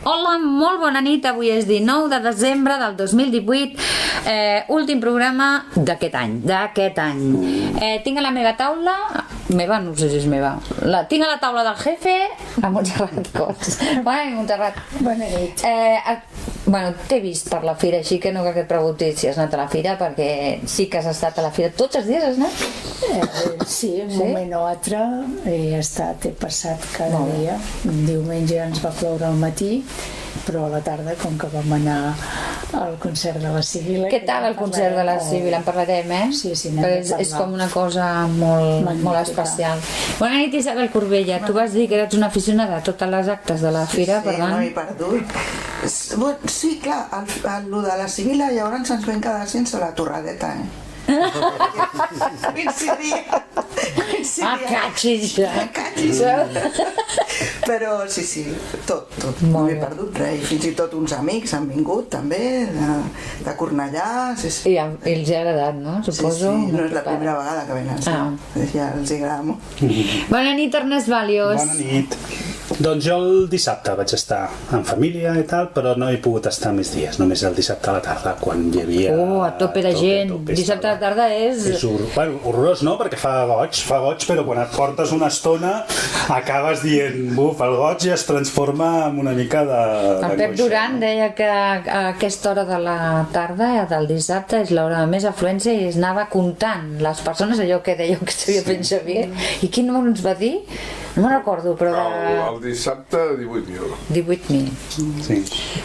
Hola, molt bona nit. Avui és 19 de desembre del 2018, últim programa d'aquest any. Tinc a la meva taula, no sé si és meva, tinc a la taula del jefe, la Montserrat Cots. Bona nit, Montserrat. Bona nit. Bueno, t'he vist per la fira, així que no cal que et preguntis si has anat a la fira, perquè sí que has estat a la fira. Tots els dies has anat? Sí, un moment o altre he passat cada dia. Un diumenge ens va ploure al matí, però a la tarda, com que vam anar al concert de la Sibil·la... Què tal el concert de la Sibil·la? En parlarem, eh? Sí, és com una cosa molt especial. Bona nit, Isabel Corbella. Tu vas dir que eres una aficionada a totes les actes de la fira, per tant... Sí, no m'he perdut. Sí, clar, el de la Sibil·la llavors ens vam quedar sense la torradeta, coincidia. Catxis! Però sí, tot. No m'he perdut res. I fins i tot uns amics han vingut també de Cornellà. I els ha agradat, no? Suposo. Sí, no és la primera vegada que venen. Ja els agrada molt. Bona nit, Ernest Balios. Bona nit. Doncs jo el dissabte vaig estar en família i tal, però no he pogut estar més dies, només el dissabte a la tarda, quan hi havia... A tope de gent. Dissabte a la tarda és... horrorós, no? Perquè fa goig, però quan et portes una estona acabes dient, buf, el goig ja es transforma en una mica de... El Pep Duran deia que a aquesta hora de la tarda, del dissabte, és l'hora de més afluència i es anava comptant les persones, allò que deia que s'havia fet Xavier. I quin número ens va dir? No me'n recordo, però... El dissabte, 18.000. 18.000. Sí.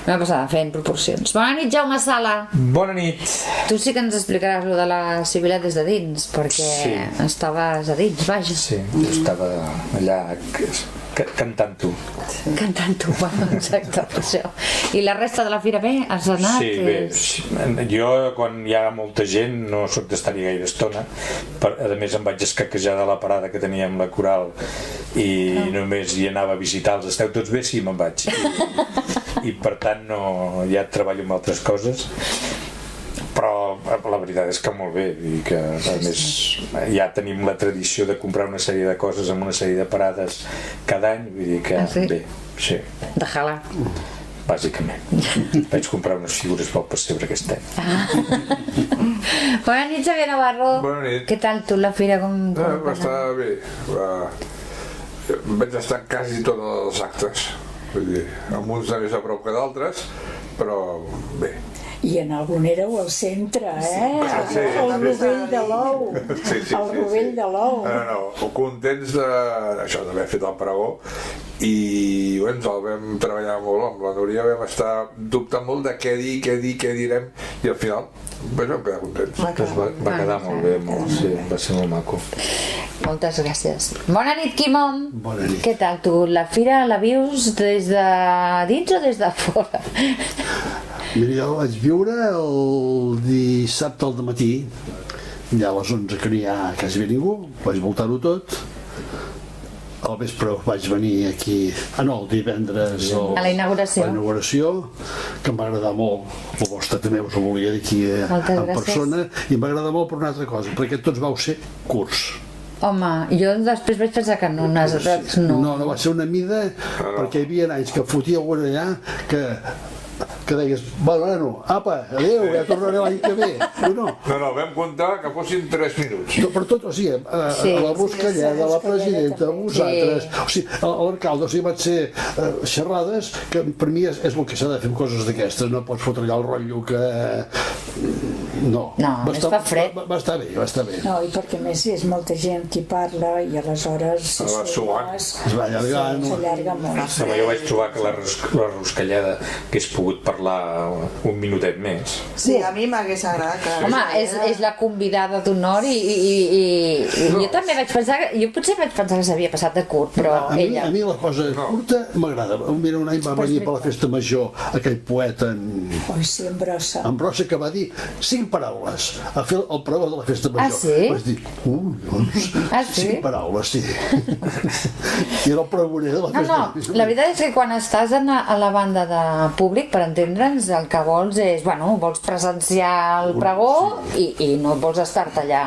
M'ha passat fent proporcions. Bona nit, Jaume Sala. Bona nit. Tu sí que ens explicaràs lo de la Sibil·la des de dins, perquè estaves a dins, vaja. Sí, jo estava allà cantant-ho. Cantant-ho, bueno, exacte, per això. I la resta de la fira bé? Has anat? Sí, bé. Jo, quan hi ha molta gent, no soc d'estar-hi gaire estona. A més, em vaig escaquejar de la parada que teníem la coral i només hi anava a visitar-los. Esteu tots bé? Sí, me'n vaig. I per tant, ja treballo amb altres coses. Però la veritat és que molt bé, i que a més ja tenim la tradició de comprar una sèrie de coses amb una sèrie de parades cada any, vull dir que bé, sí. De Jala. Bàsicament. Vaig comprar unes figures pel pessebre aquest any. Bona nit, Xavier Navarro. Bona nit. Què tal tu, la fira? Va estar bé. Vaig estar quasi tots els actes. Vull dir, amb uns de més a prop que d'altres, però bé. I en algun éreu al centre, el Rovell de l'Ou. El Rovell de l'Ou. No, contents d'haver fet el pregó i ens el vam treballar molt amb la Núria, vam estar dubtant molt de què direm i al final vam quedar contents. Va quedar molt bé, va ser molt maco. Moltes gràcies. Bona nit, Quimom. Bona nit. Què tal tu? La fira la vius des de dins o des de fora? Mira, jo vaig viure el dissabte al matí, ja a les 11 que no hi ha quasi bé ningú, vaig voltar-ho tot. Al vespre vaig venir aquí, el divendres a la inauguració, que em va agradar molt. La vostra també us ho volia dir aquí en persona, i em va agradar molt per una altra cosa, perquè tots vau ser curts. Home, jo després vaig pensar que no. No, va ser una mida, perquè hi havia anys que fotia algun allà que deies, bueno, apa, adéu, ja tornaré l'any que ve. No, vam comptar que fossin 3 minuts. Per tot, o sigui, la Buscalleda, la presidenta, vosaltres, o sigui, l'alcalde, o sigui, van ser xerrades que per mi és el que s'ha de fer amb coses d'aquestes, no pots fotre allà el rotllo que No, només fa fred. Va estar bé, va estar bé. No, i perquè a més és molta gent qui parla i aleshores va suant. Es va allargant. s'allarga molt. Home, jo vaig trobar que la Ruscalleda hagués pogut parlar un minutet més. Sí, a mi m'hagués agradat que... Home, és la convidada d'honor i jo també vaig pensar, jo potser vaig pensar que s'havia passat de curt, però ella... A mi la cosa curta m'agrada. Mira, un any va venir per la festa major aquell poeta Oi, sí, en brossa. en brossa que va dir 5 paraules a fer el pregó de la festa major. sí? Vaig dir, doncs, Sí? 5 paraules, sí. I era el pregoner de la festa major. La veritat és que quan estàs a la banda de públic, per entendre'ns, el que vols és, vols presenciar el pregó i no vols estar-te allà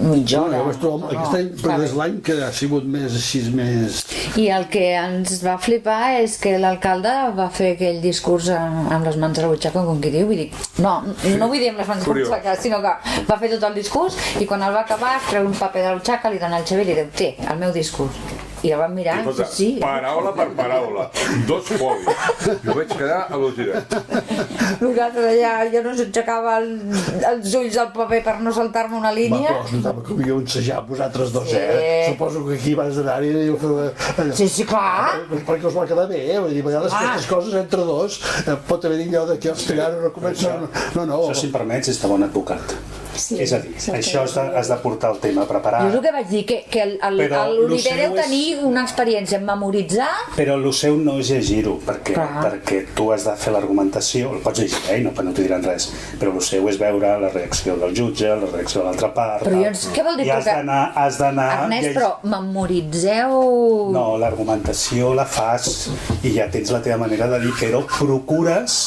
mitja hora. Jo vaig trobar, aquest any, però és l'any que ha sigut més així, més... I el que ens va flipar és que l'alcalde va fer aquell discurs amb les mans a la butxaca, com qui diu, vull dir, no vull dir amb les mans a la butxaca, sinó que va fer tot el discurs i quan el va acabar treu un paper de la butxaca, li dona al Xavier i li diu, té, el meu discurs. I el van mirar, Escolta, sí. paraula per paraula, 2 folis. Jo vaig quedar al·lucinat. Nosaltres allà, jo no s'aixecava els ulls al paper per no saltar-me una Va, línia. però es notava que havíeu ensajat vosaltres dos, Suposo que aquí vas anar-hi i Sí, clar. perquè us va quedar bé, vull dir, a vegades aquestes coses entre dos pot haver dit allò de que els tirant no comença... No. Això, si em permets, és de bon advocat. Sí, És a dir, això has de portar el tema preparat. Jo és el que vaig dir, que l'Oliver deu tenir una experiència en memoritzar. Però el seu no és llegir-ho, Clar. perquè tu has de fer l'argumentació, el pots llegir, no t'ho diran res, però el seu és veure la reacció del jutge, la reacció de l'altra part... Però què vol dir? I has d'anar... Ernest, però memoritzeu... No, l'argumentació la fas i ja tens la teva manera de dir, però procures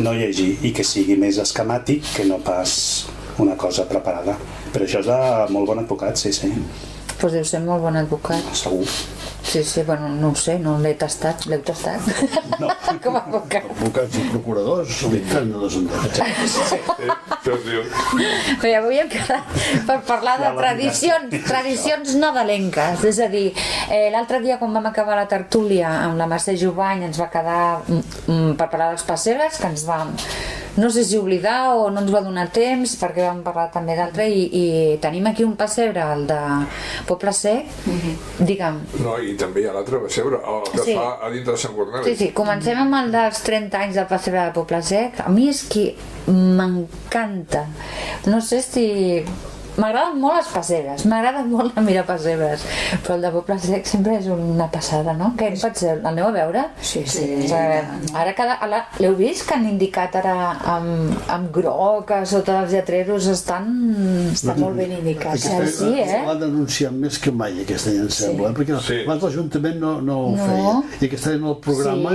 no llegir i que sigui més esquemàtic que no pas una cosa preparada. Però això és de molt bon advocat, sí. Doncs deu ser molt bon advocat. Segur. Sí, no ho sé, no l'he tastat. L'heu tastat? No. Com a advocat. Advocats i procuradors, l'infern de les ondes. Però ja havíem quedat per parlar de tradicions nadalenques. És a dir, l'altre dia quan vam acabar la tertúlia amb la Mercè Jovany ens va quedar per parlar dels pessebres, que ens vam, no sé si oblidar o no ens va donar temps, perquè vam parlar també d'altre, i tenim aquí un pessebre, el de Poble Sec. Digue'm. No, i també hi ha l'altre pessebre, el que fa a dintre de Sant Corneli. Sí, comencem amb el dels 30 anys del pessebre de Poble Sec. A mi és que m'encanta. No sé si... M'agraden molt els pessebres, m'agrada molt mirar pessebres, però el de Poble Sec sempre és una passada, no? Què en penseu? El aneu a veure? Sí. Ara l'heu vist que han indicat ara amb groc a sota dels lletreros està molt ben indicat. Sí, L'han anunciat més que mai aquest any, em sembla, perquè abans l'Ajuntament no ho feia, i aquest any en el programa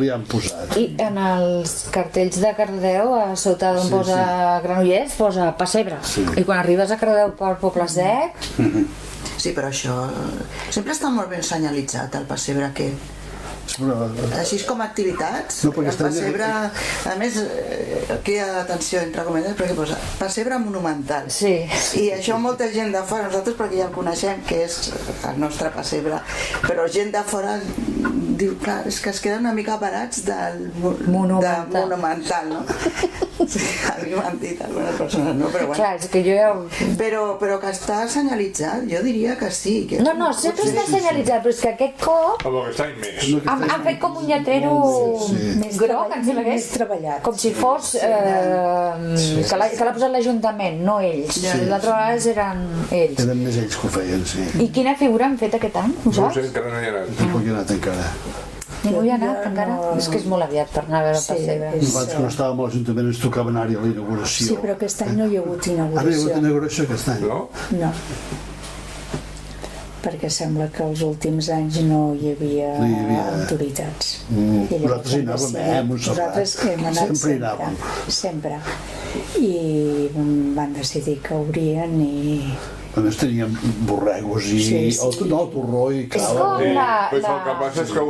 li han posat. I en els cartells de Cardedeu, a sota d'on posa Granollers, posa pessebre, i quan arribes a Cardedeu pel Poble Sec... Sí, però això sempre està molt ben senyalitzat, el pessebre aquest. Així com activitats, no, el pessebre, a més, aquí hi ha atenció entre cometes, perquè posa pessebre monumental. Sí. I això molta gent de fora, nosaltres perquè ja el coneixem, que és el nostre pessebre, però gent de fora diu, clar, és que es queden una mica parats del monumental, no? Sí, a mi m'han dit algunes persones, no? Però bueno. Clar, és que jo ja... Però que està senyalitzat, jo diria que sí. Que No, sempre està senyalitzat, però és que aquest cop... Amb aquest any més. Han fet com un lletrero groc, em sembla que és, com si fos que l'ha posat l'Ajuntament, no ells. L'altra vegada eren ells. Eren més ells que ho feien, sí. I quina figura han fet aquest any, No ho saps? sé, encara no hi ha anat. Tampoc hi ha anat encara. Ningú hi ha anat encara? És que és molt aviat per anar a veure el pessebre. Abans, quan estàvem a l'Ajuntament, ens tocava anar-hi a la inauguració. Sí, però aquest any no hi ha hagut Ara hi ha hagut inauguració. inauguració aquest any? No? No. Perquè sembla que els últims anys no hi havia autoritats. I llavors Nosaltres hi anàvem, Montserrat. Nosaltres hem anat Sempre hi anàvem. sempre. I van decidir que obrien i... A més teníem borregos i torró i cava. com Pues el que passa és que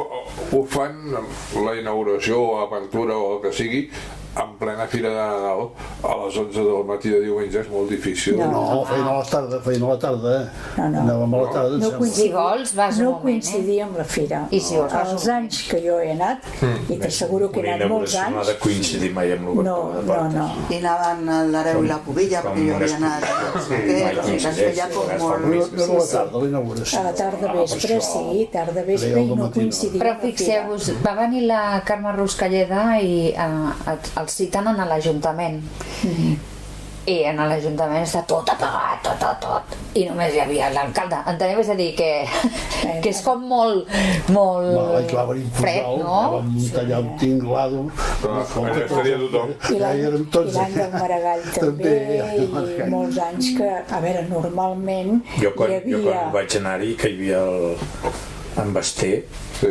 ho fan la inauguració o apertura o el que sigui en plena fira de Nadal a les 11 del matí de diumenge és molt difícil. No, feina a la tarda, anàvem a la tarda, em sembla. Si vols, vas un No moment, coincidia amb la fira. I si vols, vas Els anys que jo he anat, i t'asseguro que he anat molts No ha anys, de coincidir mai amb l'obertura de portes. no. I anaven a l'Areu i la Pobilla, perquè jo havia anat o sigui que es feia com molt... No a la tarda, l'inauguració. A la tarda vespre, sí, tarda vespre, i no coincidia Però amb la fira. fixeu-vos, va venir la Carme Ruscalleda i el citen en l'Ajuntament. I en l'Ajuntament està tot apagat, tot. I només hi havia l'alcalde. Enteneu? És a dir, que és com molt Clar, van imposar, fred, no? van muntar allà un tinglado. Allà estaria tothom. I l'any del Maragall també, i molts anys que, a veure, normalment Jo quan hi havia... vaig anar-hi, que hi havia en Basté, Sí.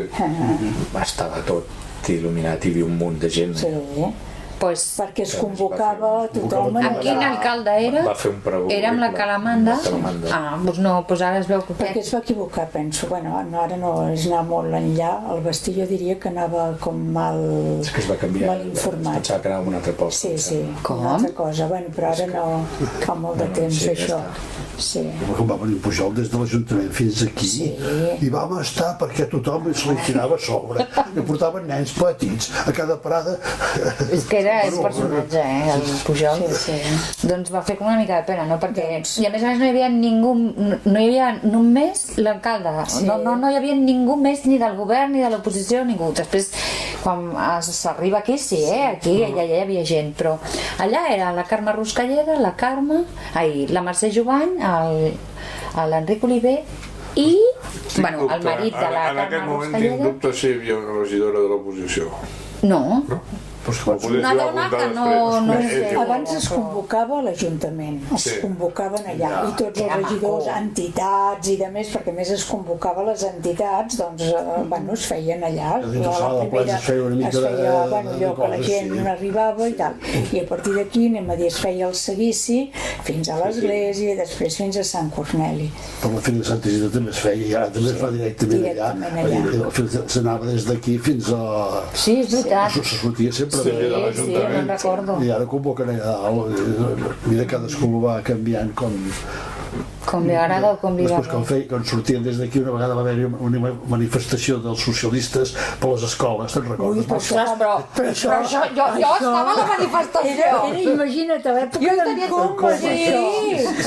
estava tot il·luminat, hi havia un munt de gent. Sí, pues, perquè es convocava tothom amb quin alcalde era? Va fer un pregó. Era amb la Calamanda? Calamanda. Ah, doncs no, doncs ara es veu que... perquè es va equivocar, penso. Bueno, ara no és anar molt enllà. El Bastí jo diria que anava com mal, És que es va canviar. mal informat. Pensava que anava una altra posta. Sí, Com? una altra cosa. Bueno, però ara no fa molt de temps, sí, ja això. està. Sí. Com va venir Pujol des de l'Ajuntament fins aquí, i vam estar perquè tothom se li tirava a sobre, i portaven nens petits a cada parada. És que era el personatge, el Pujol. Sí. Doncs va fer com una mica de pena, no? Perquè, i a més no hi havia ningú, no hi havia només l'alcalde, no hi havia ningú més ni del govern ni de l'oposició, ningú. Després, quan s'arriba aquí, sí, aquí ja hi havia gent, però allà era la Carme Ruscalleda, la Mercè Jovany, l'Enric Oliver i bueno, el marit de la En aquest Carme moment tinc Ruscalleda. dubte si hi havia una regidora de l'oposició. No, Una dona que no sé. Abans es convocava a l'Ajuntament, es convocaven allà, i tots els Era regidors, maco. entitats i de més, perquè a més es convocava les entitats, doncs, bueno, es feien allà. dins la sala de plens es feia una mica es feia, de bueno, allò que la coses, gent sí. arribava i tal. I a partir d'aquí, anem a dir, es feia el seguici fins a l'església i després fins a Sant Corneli. Per la Fira de Santa Isidre també es feia, i ara també es fa directament allà. S'anava des d'aquí fins a... Sí, és veritat. Se sortia sempre Sí, me'n recordo. I ara convoquen allà dalt. Mira, cadascú ho va canviant com... Com li agrada o com li va Després, quan sortien des d'aquí, una vegada va haver-hi una manifestació dels socialistes per les escoles, te'n recordes? Ostres, però això, jo estava a la manifestació. Imagina't, a l'època Jo del tenia Comas, sí. això.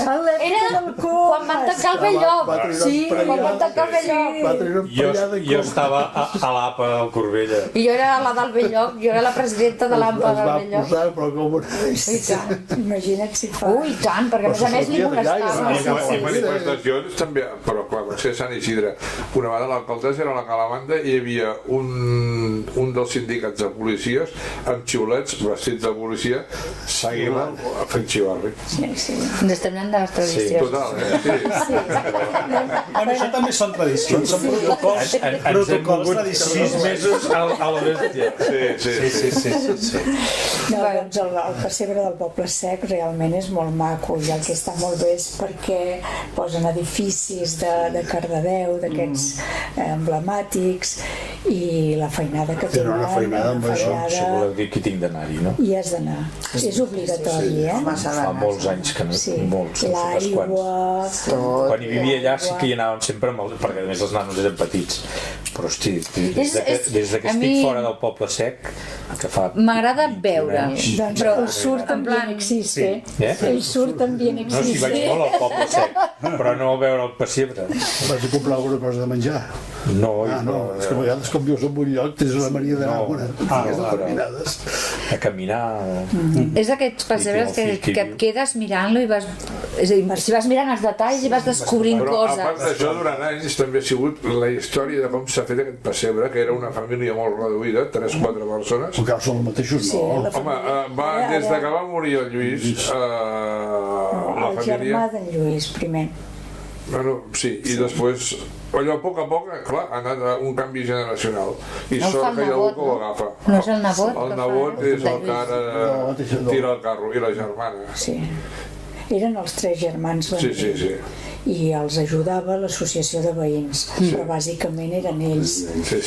A l'època Era del quan van tancar el Belllloc. Sí, quan van tancar el Belllloc. Va tenir una empallada Jo estava a l'APA del Corbella. I jo era la del Belllloc, jo era la presidenta de l'AMPA es del va Belllloc. posar, però com una... I tant. Imagina't si fa... Ui, tant, perquè a més li molestava. I manifestacions també, però clar, va ser Sant Isidre. Una vegada l'alcaldessa era la Calamanda i hi havia un dels sindicats de policies amb xiulets vestits de policia seguint-la fent xivarri. Sí. Ens estem anant de les tradicions. Total, sí. Bueno, això també són tradicions, són protocols, Ens hem protocols mogut tradicionals. 6 mesos a la bèstia. Sí. No, doncs el pessebre del Poble Sec realment és molt maco, i el que està molt bé és perquè posen edificis de Cardedeu, d'aquests emblemàtics, i la feinada que tenen, una feinada amb això, Si voleu dir que tinc d'anar-hi, no? i has d'anar. És obligatori, eh? Fa molts anys que no, Sí, molts, no sé pas quants. l'aigua... Quan hi vivia allà sí que hi anàvem sempre, perquè a més els nanos eren petits. Però hosti, des que a mi- estic fora del Poble Sec, que fa... M'agrada veure. Doncs el surt en bien existe. El surt en bien No, si vaig existe. molt al Poble Sec, però no a veure el pessebre. Vas a comprar alguna cosa de menjar? No, No, és que a vegades quan vius en un lloc tens una mania d'anar a una botigues clar. determinades. a caminar... És aquests pessebres que et quedes mirant-lo i vas... És a dir, si vas mirant els detalls i vas descobrint Però a part coses. d'això, durant anys també ha sigut la història de com s'ha fet aquest pessebre, que era una família molt reduïda, 3-4 persones. Encara són els mateixos, Sí, no? la Home, família. des de que va morir el Lluís, la El germà família... d'en Lluís, primer. Bueno, sí, i després, allò a poc, clar, ha anat a un canvi generacional. I No ho fa sort el que hi ha algú nebot, que ho agafa. No és el nebot El que nebot fa és el que de ara tira el carro, i la germana. Sí. Eren els 3 germans. Sí. i els ajudava l'associació de veïns, però bàsicament eren ells,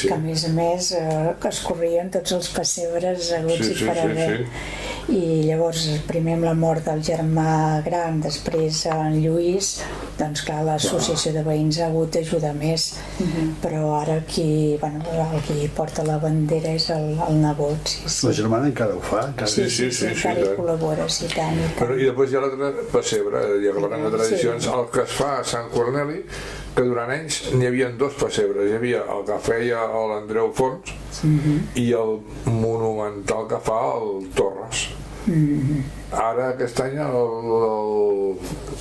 que a més que es corrien tots els pessebres haguts i per haver. I llavors primer amb la mort del germà gran, després en Lluís, doncs clar, l'associació de veïns ha hagut d'ajudar més, però ara qui porta la bandera és el nebot. La germana encara ho fa? Sí, encara hi col·labora, sí, tant. I després hi ha l'altre pessebre, i parlant de tradicions, el que es fa a Sant Corneli, que durant anys n'hi havia 2 pessebres, hi havia el que feia l'Andreu Fons i el monumental que fa el Torres. Ara aquest any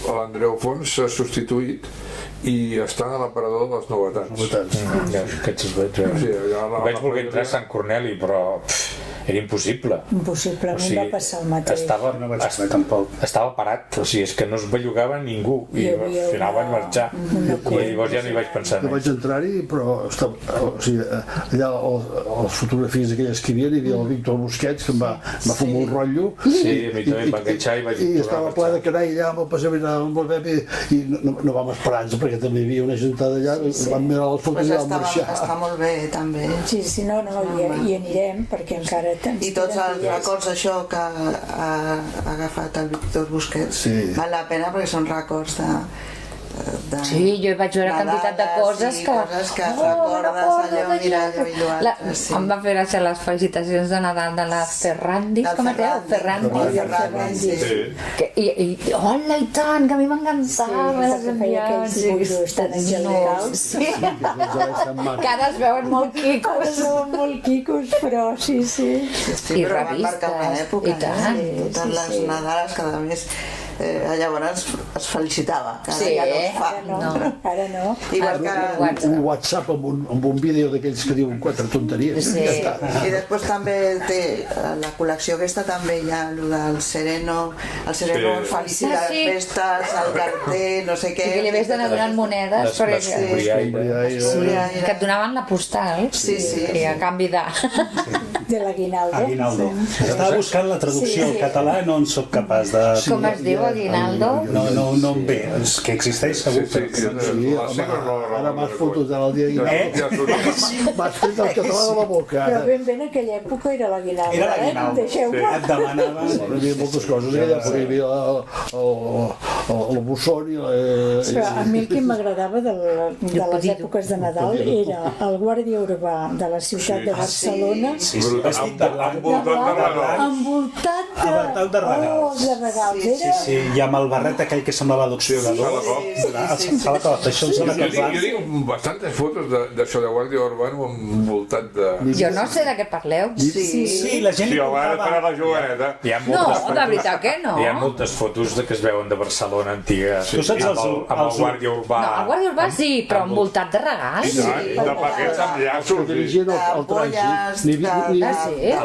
l'Andreu Fons s'ha substituït i està a l'aparador de les novetats. Aquests els vaig veure. Vaig voler entrar a Sant Corneli, però era impossible. Impossible, a mi va passar el mateix. Estava parat, o sigui, és que no es bellugava ningú i al final vaig marxar i llavors ja no hi vaig pensar més. Vaig entrar-hi, però allà les fotografies aquelles que hi havia, hi havia el Víctor Busquets, que em va fer un rotllo. Sí, a mi també em va enganxar i vaig tornar a marxar. I estava ple de canall allà amb el passeig amb el Pepe i no vam esperar-nos perquè també hi havia una gentada allà, vam mirar les fotos i vam marxar. Està molt bé, també. Sí, hi anirem perquè encara i tots els records d'això que ha agafat el Víctor Busquets val la pena perquè són records de sí, jo vaig veure quantitat de coses que recordes allò, mira allò i allò. Em va fer gràcia les felicitacions de Nadal de la Ferrandis, com es diu? Ferrandis. Hola, i tant, que a mi m'encantava les enviats. Estan angelicals. Que ara es veuen molt quicos. Ara es veuen molt quicos, però sí. I però van marcar una època, totes les Nadales cada mes. Llavors es felicitava, que ara ja no es fa. Ara no. Igual que un WhatsApp amb un vídeo d'aquells que diuen 4 tonteries. I després també té la col·lecció aquesta, també hi ha el del Sereno, felicita les festes, el carter, no sé què. Que li havies d'anar donant monedes que et donaven la postal i a canvi de l'aguinaldo. Estava buscant la traducció al català, no en soc capaç de... Com es diu, aguinaldo? No em ve, és que existeix segur. Ara m'has fotut en el dia aguinaldo. M'has fet el català de la boca. Però ben en aquella època era l'aguinaldo. Era l'aguinaldo. Et demanaven... Hi havia moltes coses, hi havia el Busson i... A mi el que m'agradava de les èpoques de Nadal era el guàrdia urbà de la ciutat de Barcelona envoltat de regals. Sí, i amb el barret aquell que semblava d'oxidador. Això em sembla que jo tinc bastantes fotos d'això de guàrdia urbana envoltat de... Jo no sé de què parleu. Sí, la gent... Sí, home, per a la joveneta. No, de veritat que no. Hi ha moltes fotos que es veuen de Barcelona antiga amb el guàrdia urbà. No, el guàrdia urbà sí, però envoltat de regals. I de paquets amb llaços. A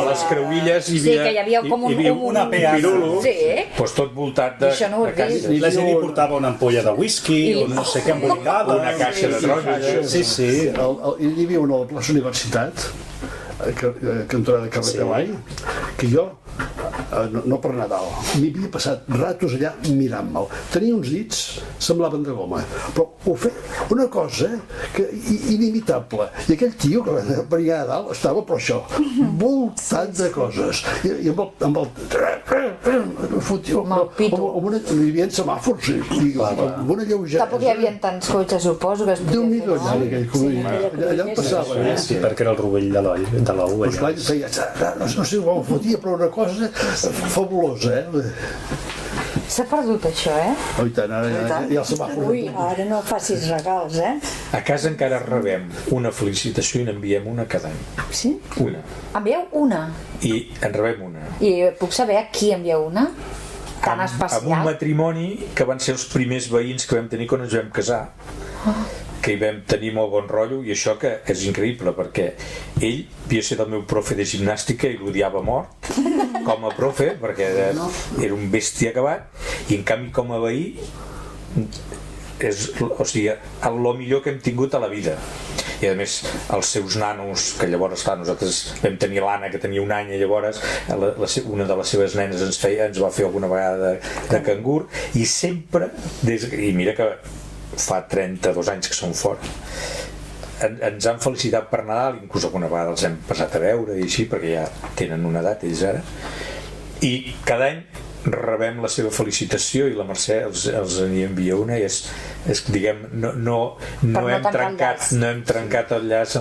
les creuilles hi havia com una pirulo, doncs tot voltat de caixes. I la gent hi portava una ampolla de whisky o no sé què embolicada. Una caixa de taronges. Sí. Hi havia una a la plaça Universitat, cantonada de Carretavall, que jo no per Nadal, m'hi havia passat ratos allà mirant-me'l. Tenia uns dits, semblaven de goma, però ho feia una cosa inimitable. I aquell tio que venia a dalt estava per això, voltat de coses. I amb el hi havia semàfors, amb una lleugera. Tampoc hi havia tants cotxes, suposo que es podia fer. Allà em passava. Sí, perquè era el rovell de l'ou. No sé si ho fotia, però una cosa fabulosa, S'ha perdut això, Oh, i tant, ara hi ha el semàfor. Ui, ara no facis regals, A casa encara rebem una felicitació i n'enviem una cada any. Sí? Una. Envieu una? I en rebem una. I puc saber a qui envieu una? Tan especial? Amb un matrimoni que van ser els primers veïns que vam tenir quan ens vam casar. Que hi vam tenir molt bon rotllo, i això que és increïble perquè ell havia estat el meu profe de gimnàstica i l'odiava mort com a profe perquè era un bèstia acabat, i en canvi com a veí és el millor que hem tingut a la vida. i a més els seus nanos, que llavors clar, nosaltres vam tenir l'Anna que tenia un any i llavors una de les seves nenes ens va fer alguna vegada de cangur, i sempre i mira que fa 32 anys que són fora, ens han felicitat per Nadal, inclús alguna vegada els hem passat a veure i així, perquè ja tenen una edat ells ara, i cada any rebem la seva felicitació i la Mercè els n'hi envia una i és diguem, no hem trencat el llaç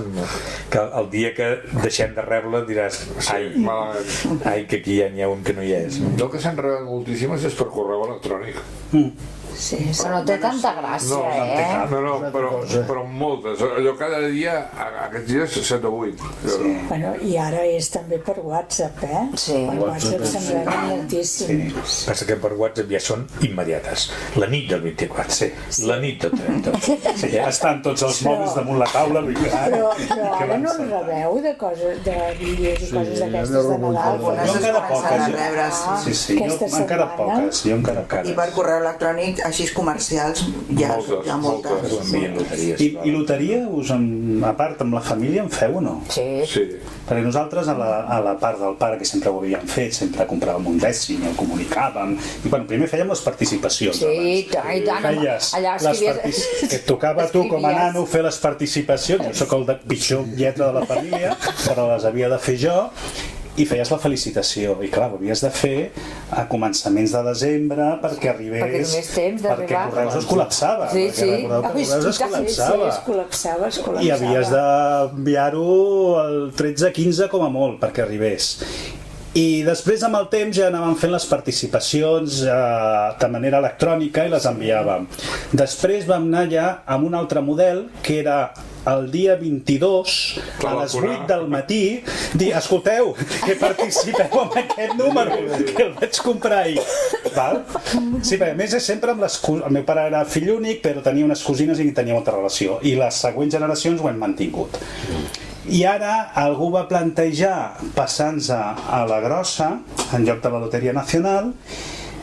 que el dia que deixem de rebre-la diràs ai que aquí ja n'hi ha un que no hi és. El que s'han rebut moltíssimes és per correu electrònic. Sí, però no té tanta gràcia, però moltes. Allò cada dia, aquests dies 7 o 8. Sí. Bueno, i ara és també per WhatsApp, Sí. Per WhatsApp se'n reben moltíssim. Passa que per WhatsApp ja són immediates. La nit del 24, la nit del 30. Sí, ja estan tots els mòbils damunt la taula. Però ara no en rebeu de coses, de vídeos i coses d'aquestes de Nadal? Jo encara poques. Sí, jo encara poques. I per correu electrònic així comercials hi ha moltes. I loteria, a part amb la família en feu o no? Sí. Perquè nosaltres a la part del pare, que sempre ho havíem fet, sempre compràvem un dècim i el comunicàvem, i primer fèiem les participacions. Sí, i tant. Que et tocava a tu com a nano fer les participacions. Jo soc el pitjor lletra de la família, però les havia de fer jo, i feies la felicitació, i clar, ho havies de fer a començaments de desembre perquè arribés, perquè Correus es col·lapsava, es col·lapsava i havies d'enviar-ho el 13-15 com a molt perquè arribés. I després amb el temps ja anàvem fent les participacions de manera electrònica i les enviàvem. Després vam anar ja amb un altre model que era el dia 22 a les 8 del matí dir, escolteu, que participeu en aquest número, que el vaig comprar ahir. Val? Sí, a més és sempre amb el meu pare era fill únic, però tenia unes cosines i tenia molta relació, i les següents generacions ho hem mantingut. I ara algú va plantejar passar-nos a la grossa en lloc de la Loteria Nacional,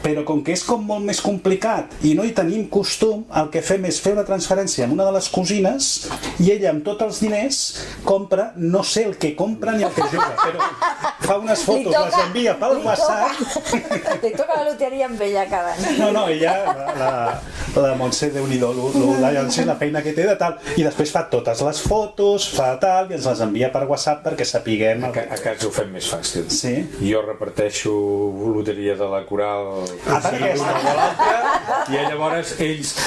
però com que és com molt més complicat i no hi tenim costum, el que fem és fer una transferència amb una de les cosines i ella amb tots els diners compra, no sé el que compra ni el que juga, però fa unes fotos, les envia pel WhatsApp. Li toca la loteria amb ella cada any. No, ella, la Montse, Déu-n'hi-do, la feina que té de tal, i després fa totes les fotos, fa tal, i ens les envia per WhatsApp perquè sapiguem... A casa ho fem més fàcil. Sí? Jo reparteixo loteria de la Coral i llavors ells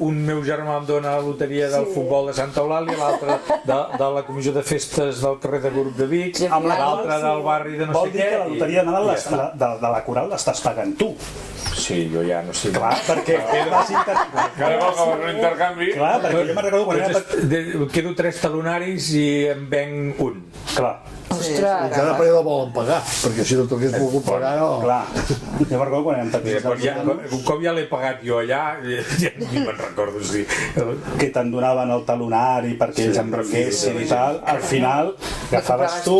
un meu germà em dona la loteria del futbol de Santa Eulàlia, l'altre de la comissió de festes del carrer de Grup de Vic, l'altre del barri de no sé què. Vol dir que la loteria de Nadal de la Coral l'estàs pagant tu? Sí, jo ja no sé. Clar, perquè cada cop que vas a intercanvi... Clar, perquè jo me'n recordo quan era... Quedo 3 talonaris i en venc un. Clar. Ostres! Cada parell el volen pagar, perquè si no t'hagués volgut pagar, no... Clar, jo me'n recordo quan érem petits. Un cop ja l'he pagat jo allà, ja ni me'n recordo, sí. Que te'n donaven el talonari perquè ells enriquessin i tal, al final agafaves tu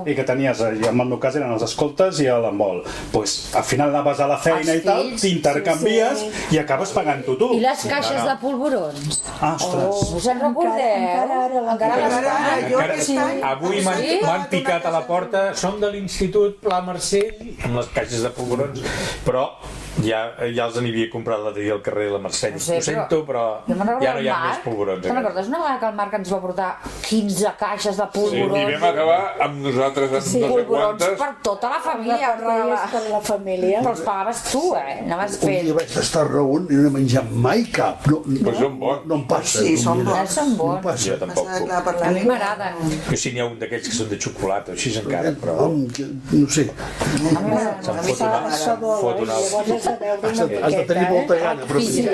i que tenies, en el meu cas eren els escoltes i l'embol. Doncs al final anaves a la feina i tal, t'intercanvies i acabes pagant-ho tu. I les caixes de polvorons? Ostres! Us en recordeu? Encara les fan? Avui m'han picat a la porta, som de l'Institut Pla Marcell, amb les caixes de polvorons, però ja els n'havia comprat l'altre dia al carrer de la Mercè. Ho sento, però ja no hi ha més polvorons. Te'n recordes una vegada que el Marc ens va portar 15 caixes de polvorons? I vam acabar amb nosaltres amb no sé quantes. Per tota la família. Per la família. Però els pagaves tu, anaves Un fent. dia vaig estar raont i no he menjat mai cap. Però són bons. No em passa. Sí, són bons. Són bons. Jo tampoc. A mi m'agraden. Jo sí n'hi ha un d'aquells que són de xocolata, així encara, però... No sé. A mi m'agraden. Fot una altra. Llavors has de veure una miqueta, Has de tenir molta gana, però Sí.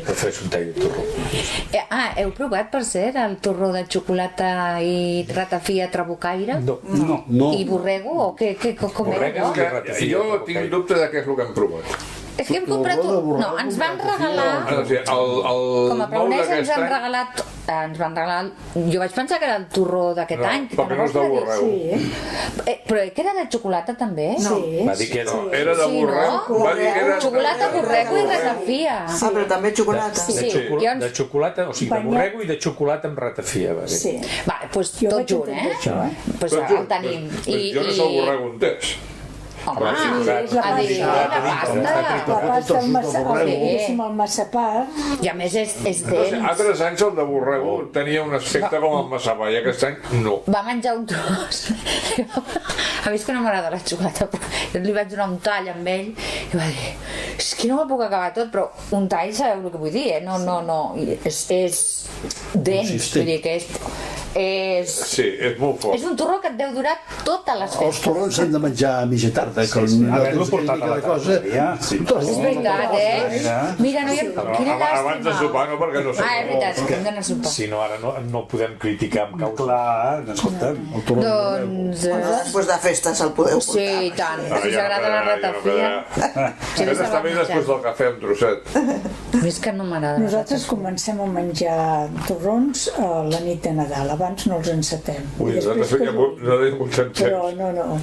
Prefereixo un tall de torró. Heu provat, per cert, el torró de xocolata i ratafia trabucaire? No. I borrego? O com era? Jo tinc dubte de què és el que hem provat. És que hem comprat un... No, ens van regalar... O sigui, Com a nou pregoners ens d'aquest han any... regalat... Jo vaig pensar que era el torró d'aquest any. perquè no és de borrego. Sí, Però que era de xocolata també? sí. Va dir que era... Era de Sí, borrego. no? Va dir que era... Xocolata, borrego i ratafia. Ah, però també xocolata. Sí. De xocolata, o sigui, de Banyat. borrego i de xocolata amb ratafia, va dir. Sí. Va, doncs Jo tot vaig junt, entendre això, Doncs Tot junt, el tenim. doncs jo no sóc borrego entès. Home, és la a dir, la pasta. La pasta. pasta, el massapà, Sí. diguéssim, el massapà. I a més és No sé, dents. altres anys el de borrego tenia un aspecte com el massapà i aquest any no. Va menjar un tros. A mi és que no m'agrada la xocolata, però jo li vaig donar un tall amb ell i va dir, és que no me'l puc acabar tot, però un tall sabeu el que vull dir, eh? No, és dents, vull dir que és Sí, és molt fort. és un torró que et deu durar totes les Els festes. torrons s'han de menjar a mitja tarda. Sí, sí. Haver-lo portat a la cosa. tarderia. Sí. És veritat, Mira, no hi ha... Quina Abans de llàstima. sopar no, perquè no sé. Ah, és veritat, és que hem d'anar a sopar. Si no, ara no el podem criticar amb causa. Clar, escolta'm. El torrón de Doncs... Després de festa se'l podeu portar. Sí, i tant. Si us agrada la ratafia... Si Aquest us està bé després del cafè amb trosset. A mi és que no m'agrada. Nosaltres comencem a menjar torrons a la nit de Nadal, abans no els encetem. Ui, I després nosaltres ja no tenim un sentit. Però no,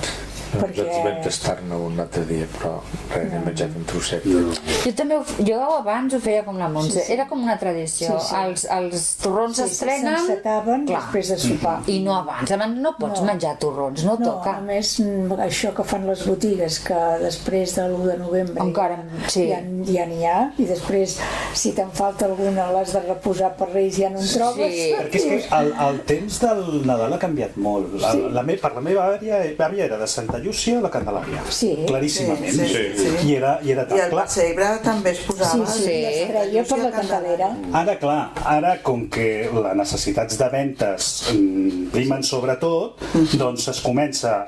Nosaltres vam perquè... tastar-ne un altre dia, però res, hem menjat un trosset. Jo també, jo abans ho feia com la Montse, era com una tradició. Els torrons s'estrenen... S'encetaven Clar. després de sopar. I no abans no pots menjar torrons, no No, toca. a més, això que fan les botigues, que després de l'1 de novembre Encara, sí. ja n'hi ha, i després, si te'n falta alguna, l'has de reposar per Reis, ja no en trobes. Sí. Perquè és que el temps del Nadal ha canviat molt. Per la meva àvia era de Santa Llúcia a la Candelària. Sí. Claríssimament. Sí. I era I tan el clar. pessebre també es posava. Sí, es treia per la Candelera. Ara, com que les necessitats de ventes primen sobretot, doncs es comença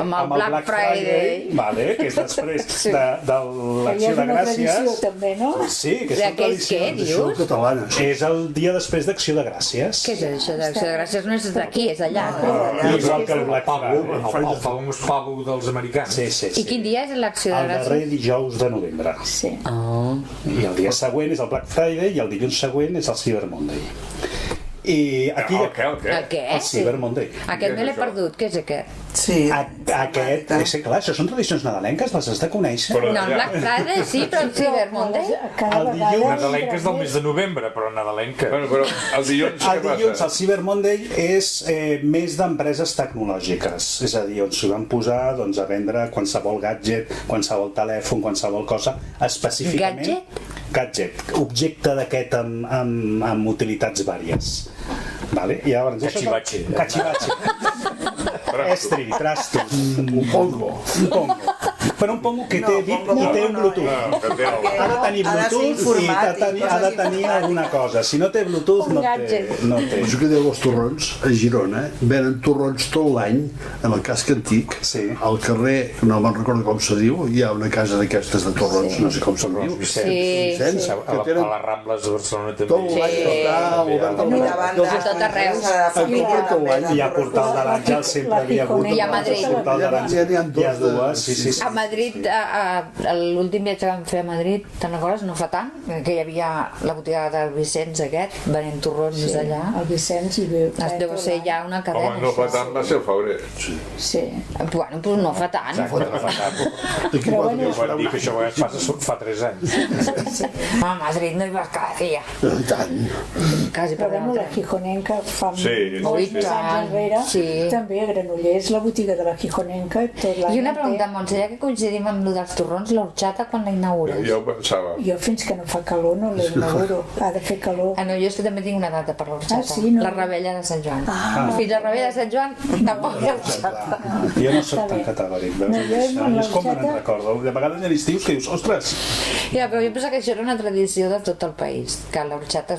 Amb el Black Friday. vale, que és després de Que l'Acció és de una tradició, Gràcies. també, no? Sí, que De són què és què, tradicions. dius? catalana. És el dia després d'Acció de Gràcies. Què és això d'Acció de Gràcies? No és d'aquí, és allà. Igual que el Black Friday. El famós pavo dels americans. Sí. I quin dia és l'Acció de El Gràcies? darrer dijous de novembre. Sí. I el dia següent és el Black Friday i el dilluns següent és el Cyber Monday. I aquí... El què? El què? El Cyber Monday. Aquest me l'he perdut, què és aquest? Sí. És clar, això són tradicions nadalenques, les has de conèixer. Però- No, el Black Friday sí, però el Cyber Monday... Cada El vegada dilluns- Nadalenques del mes de novembre, però nadalenca. Bueno, però el dilluns El què dilluns, passa? el Cyber Monday és més d'empreses tecnològiques, és a dir, on s'hi van posar doncs, a vendre qualsevol gadget, qualsevol telèfon, qualsevol cosa, específicament... Gadget, objecte d'aquest amb utilitats vàries. Vale? I llavors, Cachivache. Estri, trasto, un pongo. Però un pongo que té dit i té un Bluetooth. No, que té el... Ha de tenir Ha de ser Bluetooth i informàtic, ha de tenir alguna cosa. Si no té Bluetooth, Un no té. gadget. No té. Això que diu els torrons, a Girona, venen torrons tot l'any, en el casc antic, Sí. al carrer, no me'n recordo com se diu, hi ha una casa d'aquestes de torrons, no sé com se diu, Vicenç. Vicenç, A que les tenen Rambles de Barcelona tot també. l'any, està obert al I mercat. davant A tot arreu. I a Portal de l'Àngel sempre havia hagut I a Madrid. Portal de l'Àngel N'hi ha hi ha dos de- dues, sí. A Madrid, l'últim viatge que vam fer a Madrid, te'n recordes? No fa tant, que hi havia la botiga del Vicenç aquest, venent torrons allà. El Vicenç i Deu ser ja una cadena. Home, no fa tant, va ser el febrer. Sí. Bueno, doncs no fa tant. D'aquí Però 4 bueno, dies Van dir que això fa 3 anys. A Madrid no hi vas cada dia. I tant. Quasi Però per bueno, la Gijonenca fa Sí, molts sí. anys enrere, Sí. també a Granollers, la botiga de la Gijonenca, tot l'any. I una en té. pregunta, Montse, ja que coincidim amb el dels torrons, l'horxata quan la inaugures? Jo ho pensava. Jo fins que no fa calor no l'inauguro. Ha de fer calor. Ah, no, jo és que també tinc una data per l'orxata. Ah, sí, no? La rebella de Sant Joan. Fins a la rebella de Sant Joan tampoc hi ha orxata. Jo no soc Està tan bé. categòric, No, jo veus? amb És com me l'orxata- n'en recordo. De vegades hi ha estius que dius, ostres, Ja, però jo pensava que això era una tradició de tot el país, que l'orxata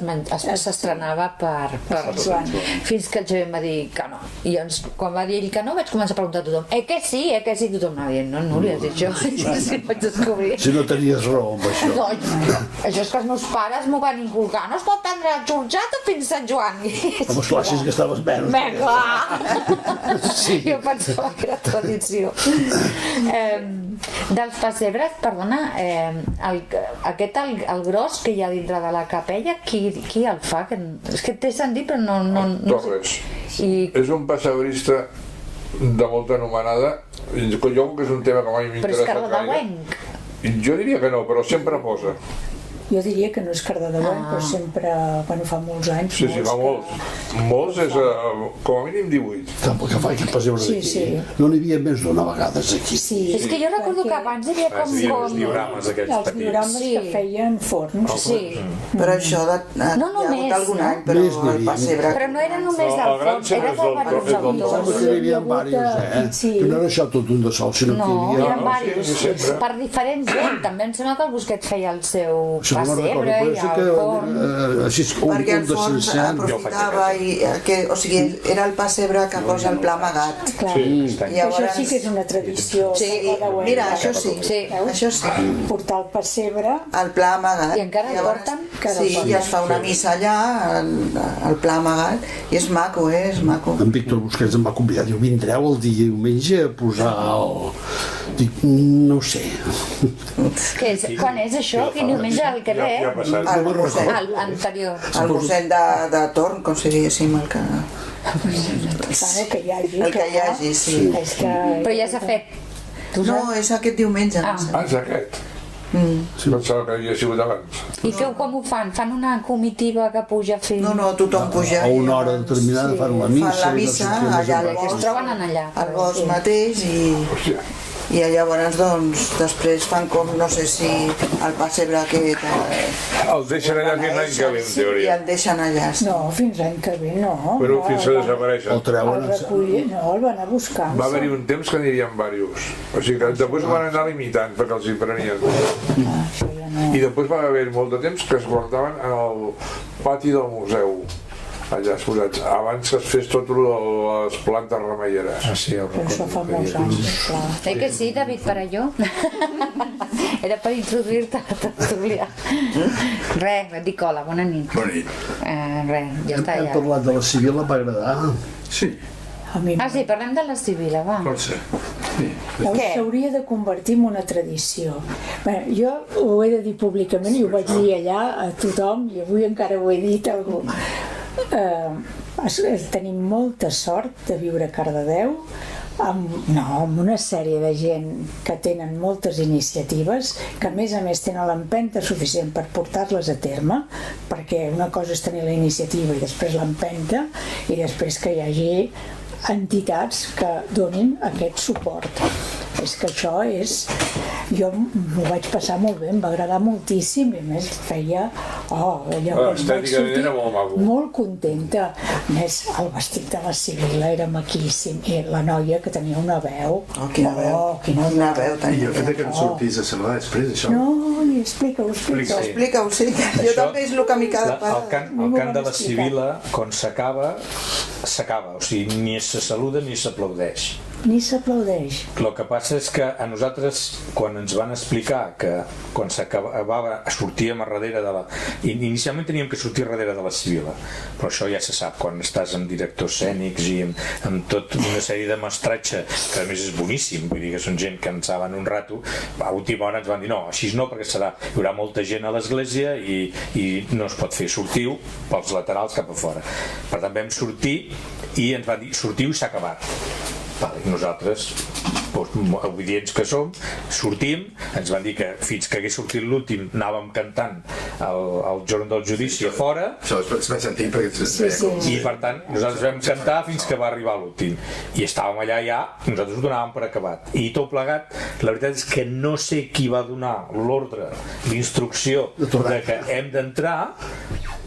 s'estrenava per Sant Joan. fins que el Xavier em va dir que no. I llavors, quan va dir ell que no, vaig començar a preguntar a tothom, que sí, tothom anava dient, no, Núria, és això? Sí, vaig descobrir. Si no tenies raó amb això. No, això és que els meus pares m'ho van inculcar. No es pot prendre la xurxata fins Sant Joan. Home, esclar, si és que estaves menys. Clar! Sí. Jo pensava que era tradició. Dels pessebres, perdona, el gros que hi ha dintre de la capella, qui el fa? És que t'he sentit, però no Torres. I... És un pessebrista de molta anomenada. Jo crec que és un tema que mai Però és m'interessa gaire. cardedeuenc. Jo diria que no, però sempre posa. Jo diria que no és Cardedeuenc, però sempre, bueno, fa molts anys. Sí, fa molts. Molts és com a mínim 18. Que fa aquest pessebre Sí, d'aquí. sí. No n'hi havia més d'una vegada aquí. Sí, És que jo recordo que abans hi havia Hi havia els com... diorames aquells els petits. diorames Sí. que feien forns. Sí, Però això No hi ha només, hagut algun no? any, però Més n'hi el havia. pessebre... però no era només No, del el gran fons, era centre de és diversos del Sembla autors. que n'hi havia hagut, diversos, sí. Que no era això tot un de sol, sinó que hi No, havia... eren sí, diversos, sempre. per diferents gent. També em sembla que el Busquet feia el seu Això no me'n recordo, pessebre però i sí el que forn. així un Perquè el de fons sencer... aprofitava o sigui, era el pessebre que posa el pla amagat. Clar. Això sí que és una tradició. Sí, cardedeuenca. mira, això sí, Sí. això sí. Portar el pessebre. El pla amagat. I encara el Llavors, porten? Sí, i es fa una missa allà, el pla amagat, i és maco, és maco. En Víctor Busquets em va convidar, diu, vindreu el diumenge a posar el... Dic, no ho sé. Quan és això? Quin diumenge? El que ve? Ja ha passat. El mossèn, L'anterior. el mossèn de torn, com si diguéssim, el que Claro, que hi hagi. el que hi clar. hagi, sí. És que... Però ja s'ha fet. No, és aquest diumenge. Ah. És aquest. Pensava que havia sigut abans. I com ho fan? Fan una comitiva que puja fins... No, tothom puja. A una hora determinada fan la missa. Fan la i no missa sé què més allà en al Que es bosc, troben en allà. al bosc mateix i llavors doncs després fan com, no sé si el pessebre aquest El deixen allà fins l'any que ve, en i teoria. el deixen allà. No, fins l'any que ve, no. Però No, fins que el desapareixen. El treuen. recollir, no, el van a buscar. Va haver-hi un temps que n'hi havia diversos. O sigui que després van anar limitant perquè els hi prenien. Això ja no. I després va haver molt de temps que es guardaven en el pati del museu, allà exposats, abans que es fes tot les plantes remeieres. Ah, sí, el Però això fa recordo. molts anys, clar. Que sí, David Parelló? Era per introduir-te a la tertúlia. Res, et dic hola, bona nit. Bona nit. Res, ja està Hem ja. parlat de la civil, em va agradar. Sí, A mi Ah, sí, parlem de la Sibila, va. pot ser. Sí. Què? s'hauria de convertir en una tradició. Bé, jo ho he de dir públicament i ho vaig dir allà a tothom i avui encara ho he dit a algú. Tenim molta sort de viure a Cardedeu amb una sèrie de gent que tenen moltes iniciatives, que a més tenen l'empenta suficient per portar-les a terme, perquè una cosa és tenir la iniciativa i després l'empenta i després que hi hagi entitats que donin aquest suport. És que això és... Jo m'ho vaig passar molt bé, em va agradar moltíssim i a més feia... Estèticament era molt maco. Molt contenta. A més, el vestit de la Sibila era maquíssim i la noia que tenia una veu... Oh, quina veu, quina veu tan I el fet que no sortís a saludar després, això... No, explica-ho. Explica-ho, sí. Jo també és el que m'hi cada El cant de la Sibila, quan s'acaba, o sigui, ni se saluda ni s'aplaudeix. Ni s'aplaudeix. El que passa és que a nosaltres, quan ens van explicar que quan s'acabava sortíem a darrere de la... Inicialment teníem que sortir darrere de la Sibila, però això ja se sap, quan estàs amb directors escènics i amb tota una sèrie de mestratge, que a més és boníssim, vull dir que són gent que en saben un rato, a última hora ens van dir no, així no, perquè hi haurà molta gent a l'església i no es pot fer, sortiu pels laterals cap a fora. Per tant vam sortir i ens van dir sortiu i s'ha acabat. I nosaltres, obedients que som, sortim, ens van dir que fins que hagués sortit l'últim anàvem cantant el jorn del judici a fora Això es va sentir perquè... i per tant nosaltres vam cantar fins que va arribar l'últim i estàvem allà ja, nosaltres ho donàvem per acabat i tot plegat, la veritat és que no sé qui va donar l'ordre, l'instrucció de que hem d'entrar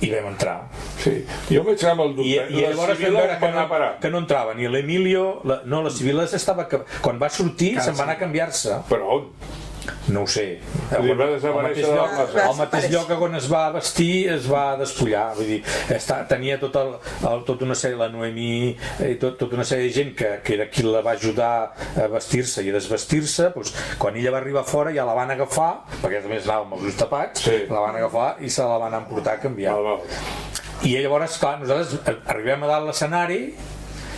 i vam entrar. Sí, jo em vaig anar amb el dubte. I llavors vam veure que no entrava ni l'Emilio, la Sibila estava... Quan va sortir se'n va anar a canviar-se. Però on? no ho sé, Va desaparèixer de la plaça. al mateix lloc on es va vestir es va despullar, vull dir, tenia tota una sèrie, la Noemí i tota una sèrie de gent que era qui la va ajudar a vestir-se i a desvestir-se, doncs, quan ella va arribar fora ja la van agafar, perquè també anava amb els ulls tapats, la van agafar i se la van emportar a canviar. I llavors, clar, nosaltres arribem a dalt l'escenari,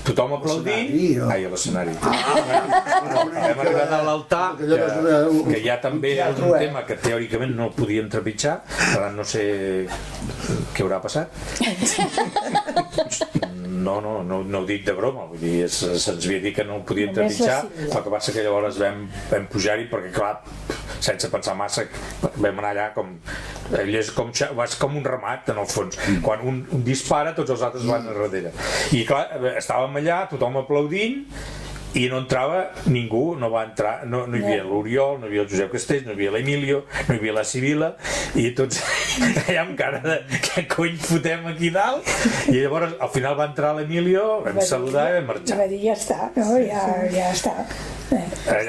tothom aplaudint, a l'escenari. Vam arribar a l'altar, que ja també era un tema que teòricament no el podíem trepitjar, per tant no sé què haurà passat. No ho dic de broma, vull dir, se'ns havia dit que no el podíem trepitjar, el que passa que llavors vam pujar-hi perquè, clar, sense pensar massa, vam anar allà com... és com un ramat, en el fons. Quan un dispara, tots els altres van a darrere. I, clar, estàvem allà, tothom aplaudint, i no entrava ningú, no va entrar, no hi havia l'Oriol, no hi havia el Josep Castells, no hi havia l'Emilio, no hi havia la Sibila, i tots allà amb cara de què cony fotem aquí dalt, i llavors al final va entrar l'Emilio, vam saludar i vam marxar. I va dir, ja està, no? Ja està.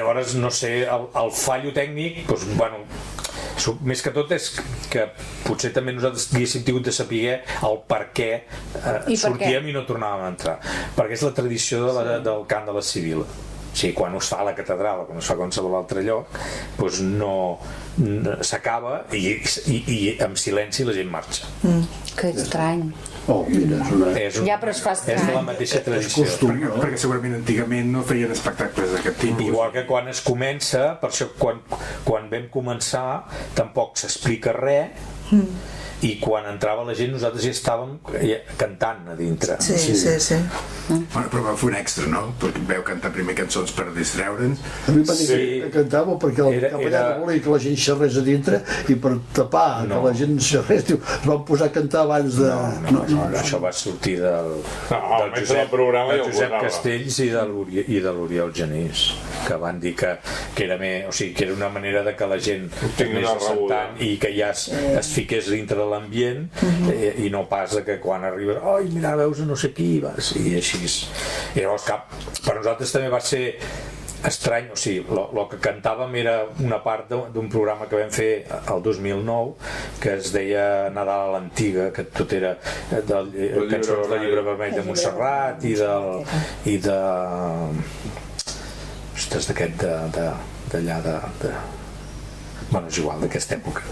Llavors, no sé, el fallo tècnic, doncs, bueno, més que tot és que potser també nosaltres haguéssim tingut de saber el per què sortíem i no tornàvem a entrar, perquè és la tradició del cant de la Sibila. O sigui, quan es fa a la catedral o quan es fa a qualsevol altre lloc, doncs s'acaba i amb silenci la gent marxa. Que estrany. Ja, però es fa estrany. És de la mateixa tradició. Perquè segurament antigament no feien espectacles d'aquest tipus. Igual que quan es comença, per això quan vam començar tampoc s'explica res, i quan entrava la gent nosaltres ja estàvem cantant a dintre. Sí. Bueno, però va fer un extra, no? Perquè veu cantar primer cançons per distreure'ns. A mi em va dir que cantava perquè el capellà no volia que la gent xerrés a dintre i per tapar que la gent xerrés es van posar a cantar abans de... No, això va sortir del Josep Castells i de l'Oriol Genís, que van dir que era una manera de que la gent anés assentant i que ja es fiqués dintre de l'ambient i no pas que quan arriba mira, veus no sé qui i així. I llavors per nosaltres també va ser estrany, o sigui, el que cantàvem era una part d'un programa que vam fer el 2009 que es deia Nadal a l'Antiga, que tot era cançons del Llibre Vermell de Montserrat i de ostres, d'aquest d'allà bueno, és igual, d'aquesta època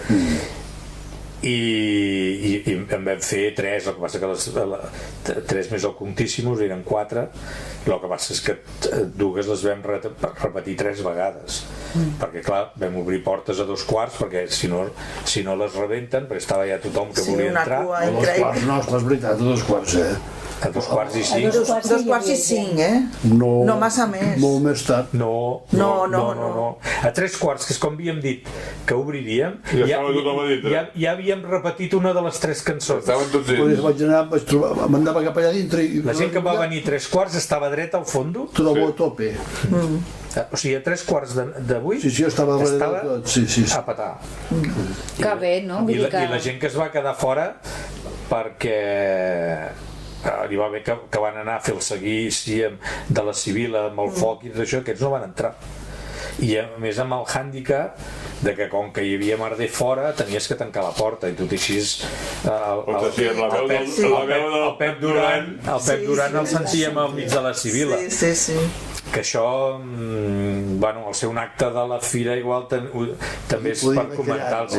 i en vam fer 3, el que passa que 3 més el Contíssimos eren 4, el que passa és que 2 les vam repetir 3 vegades perquè clar, vam obrir portes a 2/4 perquè si no les rebenten, perquè estava ja tothom que volia entrar. A 2/4 no, és veritat, a 2/4 a 2/4 2 quarts i 5, no massa més. Molt més tard. No. A 3/4, que és com havíem dit que obriríem, ja havíem repetit una de les 3 cançons. Estaven tots ells. Vaig anar, m'andava cap allà dintre i... La gent que va venir 3/4 estava dreta al fondo. Trobo a tope. O sigui, a 3/4 de 8 Sí, estava darrere de tot. Sí. A petar. Que bé, no? I la gent que es va quedar fora perquè hi va haver que van anar a fer el seguici de la Sibila amb el foc i tot això, aquests no van entrar i a més amb el hàndicap de que com que hi havia merder fora tenies que tancar la porta i tot i així el Pep Duran el sentíem al mig de la Sibila que això bueno, al ser un acte de la fira igual també és per comentar-los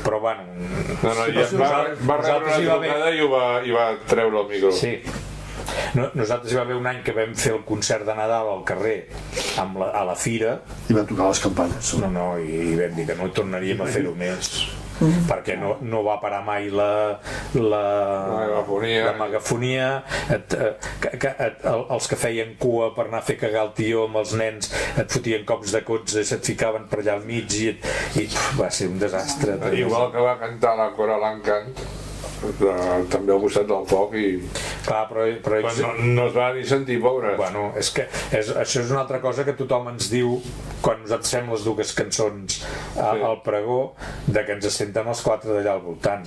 però bueno va rebre una trucada i va treure el micro. Sí. Nosaltres hi va haver un any que vam fer el concert de Nadal al carrer a la fira i van tocar les campanes i vam dir que no tornaríem a fer-ho més perquè no va parar mai la megafonia els que feien cua per anar a fer cagar el tió amb els nens et fotien cops de cotxe, se't ficaven per allà al mig i va ser un desastre igual que va cantar la coral Encant també al costat del foc i Clar, però no es va ni sentir, pobre. Bueno, és que això és una altra cosa que tothom ens diu quan nosaltres fem les dues cançons al pregó, de que ens senten els 4 d'allà al voltant.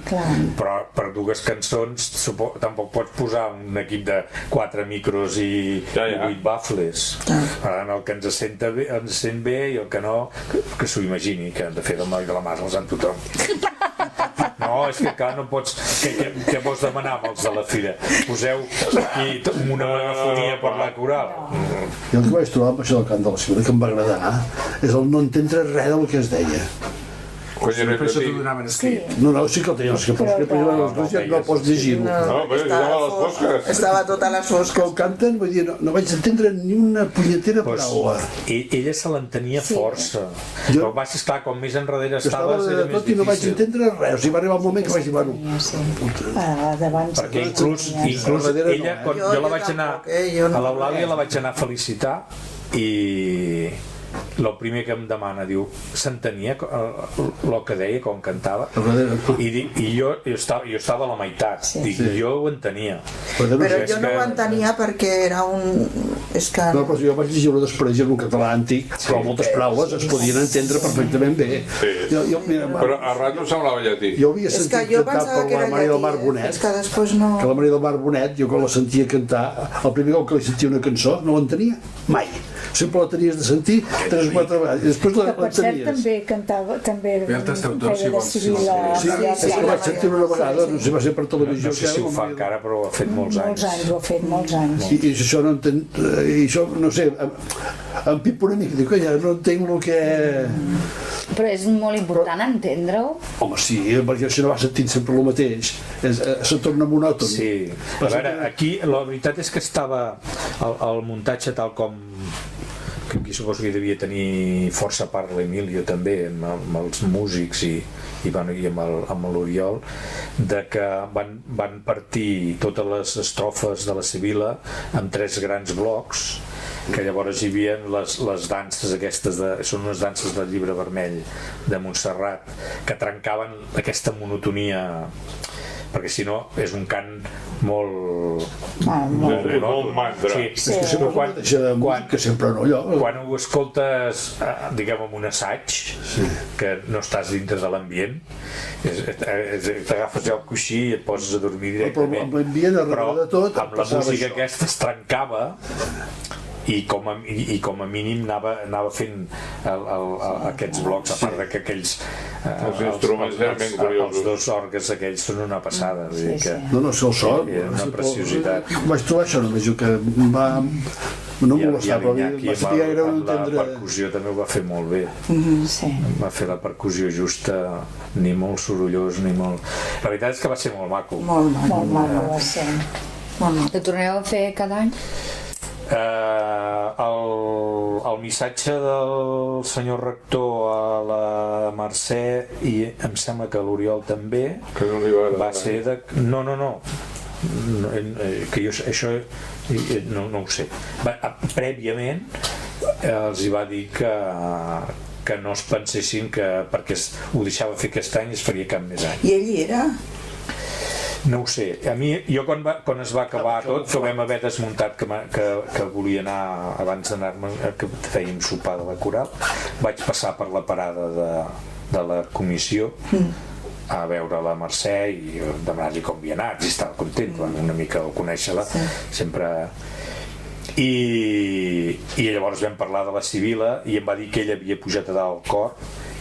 Però per dues cançons tampoc pots posar un equip de 4 micros i 8 bafles. Per tant, el que ens sent bé i el que no, que s'ho imagini, que han de fer del Noi de la Mas els en tothom. No, és que clar, no pots... Què vols demanar amb els de la fira? Poseu aquí una megafonia per la coral. Jo el que vaig trobar amb això del cant de la Sibila, que em va agradar, és el no entendre res del que es deia. Per això t'ho donaven escrit. No, sí que el tenia, que no pots llegir-ho. No, estava a les fosques. Estava tot a les Que fosques. el canten, vull dir, no vaig entendre ni una punyetera paraula. Ella se l'entenia força. Jo- Però va ser, esclar, com més enrere Jo estava estaves, de era més tot i no vaig difícil. entendre res. O sigui, va arribar un moment que vaig dir, bueno, d'abans Perquè inclús darrere ella, no, quan jo la vaig anar jo no- a l'Eulàlia la vaig anar a felicitar i el primer que em demana, diu, s'entenia el que deia quan cantava? I jo estava a la meitat, dic, jo ho entenia. Però jo no ho entenia perquè era un... És que... No, però jo vaig llegir-ho després en un català antic, però moltes paraules es podien entendre perfectament bé. Però a rato semblava llatí. Jo havia És que sentit jo cantar pensava per que era la Maria del Mar llatí, Bonet, és que després no... que la Maria del Mar Bonet, jo quan la sentia cantar, el primer cop que li sentia una cançó no l'entenia mai. Sempre la tenies de sentir 3 o 4 vegades, i després que per cert l'entenies. també cantava, també Bé, el testautor, si feia de vols, Sibila. Sí, és que vaig sentir una vegada, no sé, va ser per televisió. No sé si ho fa encara, però ho ha fet molts anys. Molts anys, ho ha fet molts anys. I això no entenc, i això, no sé, em pipo una mica, dic, ja no entenc el que... Però és molt important entendre-ho. Home, sí, perquè si no vas sentint sempre el mateix, se torna monòton. Sí, a veure, aquí la veritat és que estava el muntatge tal com que aquí suposo que devia tenir força part l'Emilio també amb els músics i amb l'Oriol, de que van partir totes les estrofes de la Sibila en 3 grans blocs, que llavors hi havia les danses aquestes, són unes danses del Llibre Vermell de Montserrat, que trencaven aquesta monotonia, perquè si no és un cant molt mantra. És que sempre quan deixa de música, que sempre no allò. Quan ho escoltes, diguem, en un assaig, que no estàs dintre de l'ambient, t'agafes ja el coixí i et poses a dormir directament. Però amb l'ambient, darrere de tot, amb la música aquesta es trencava i com a mínim anava fent aquests blocs, a part de que aquells els instruments eren ben curiosos. els 2 orgues aquells són una passada, vull dir que No, si el so... era una preciositat. Vaig trobar això només, que va... No m'ho molestar, però va ser que era un la entendre... percussió també ho va fer molt bé. Sí. Va fer la percussió justa, ni molt sorollós ni molt... La veritat és que va ser molt maco. Molt Va ser. Ho torneu a fer cada any? El missatge del senyor rector a la Mercè i em sembla que l'Oriol també Que no li va agradar. va ser de... No, que jo això no ho sé. Prèviament els hi va dir que no es pensessin que perquè ho deixava fer aquest any es faria cap més any. I ell hi era? No ho sé, a mi, jo quan es va acabar tot, que vam haver desmuntat que volia anar, abans d'anar-me, que fèiem sopar de la coral, vaig passar per la parada de la comissió a veure la Mercè i demanar-li com havia anat, i estava content, una mica o conèixer-la, sempre... I llavors vam parlar de la Sibila i em va dir que ell havia pujat a dalt al cor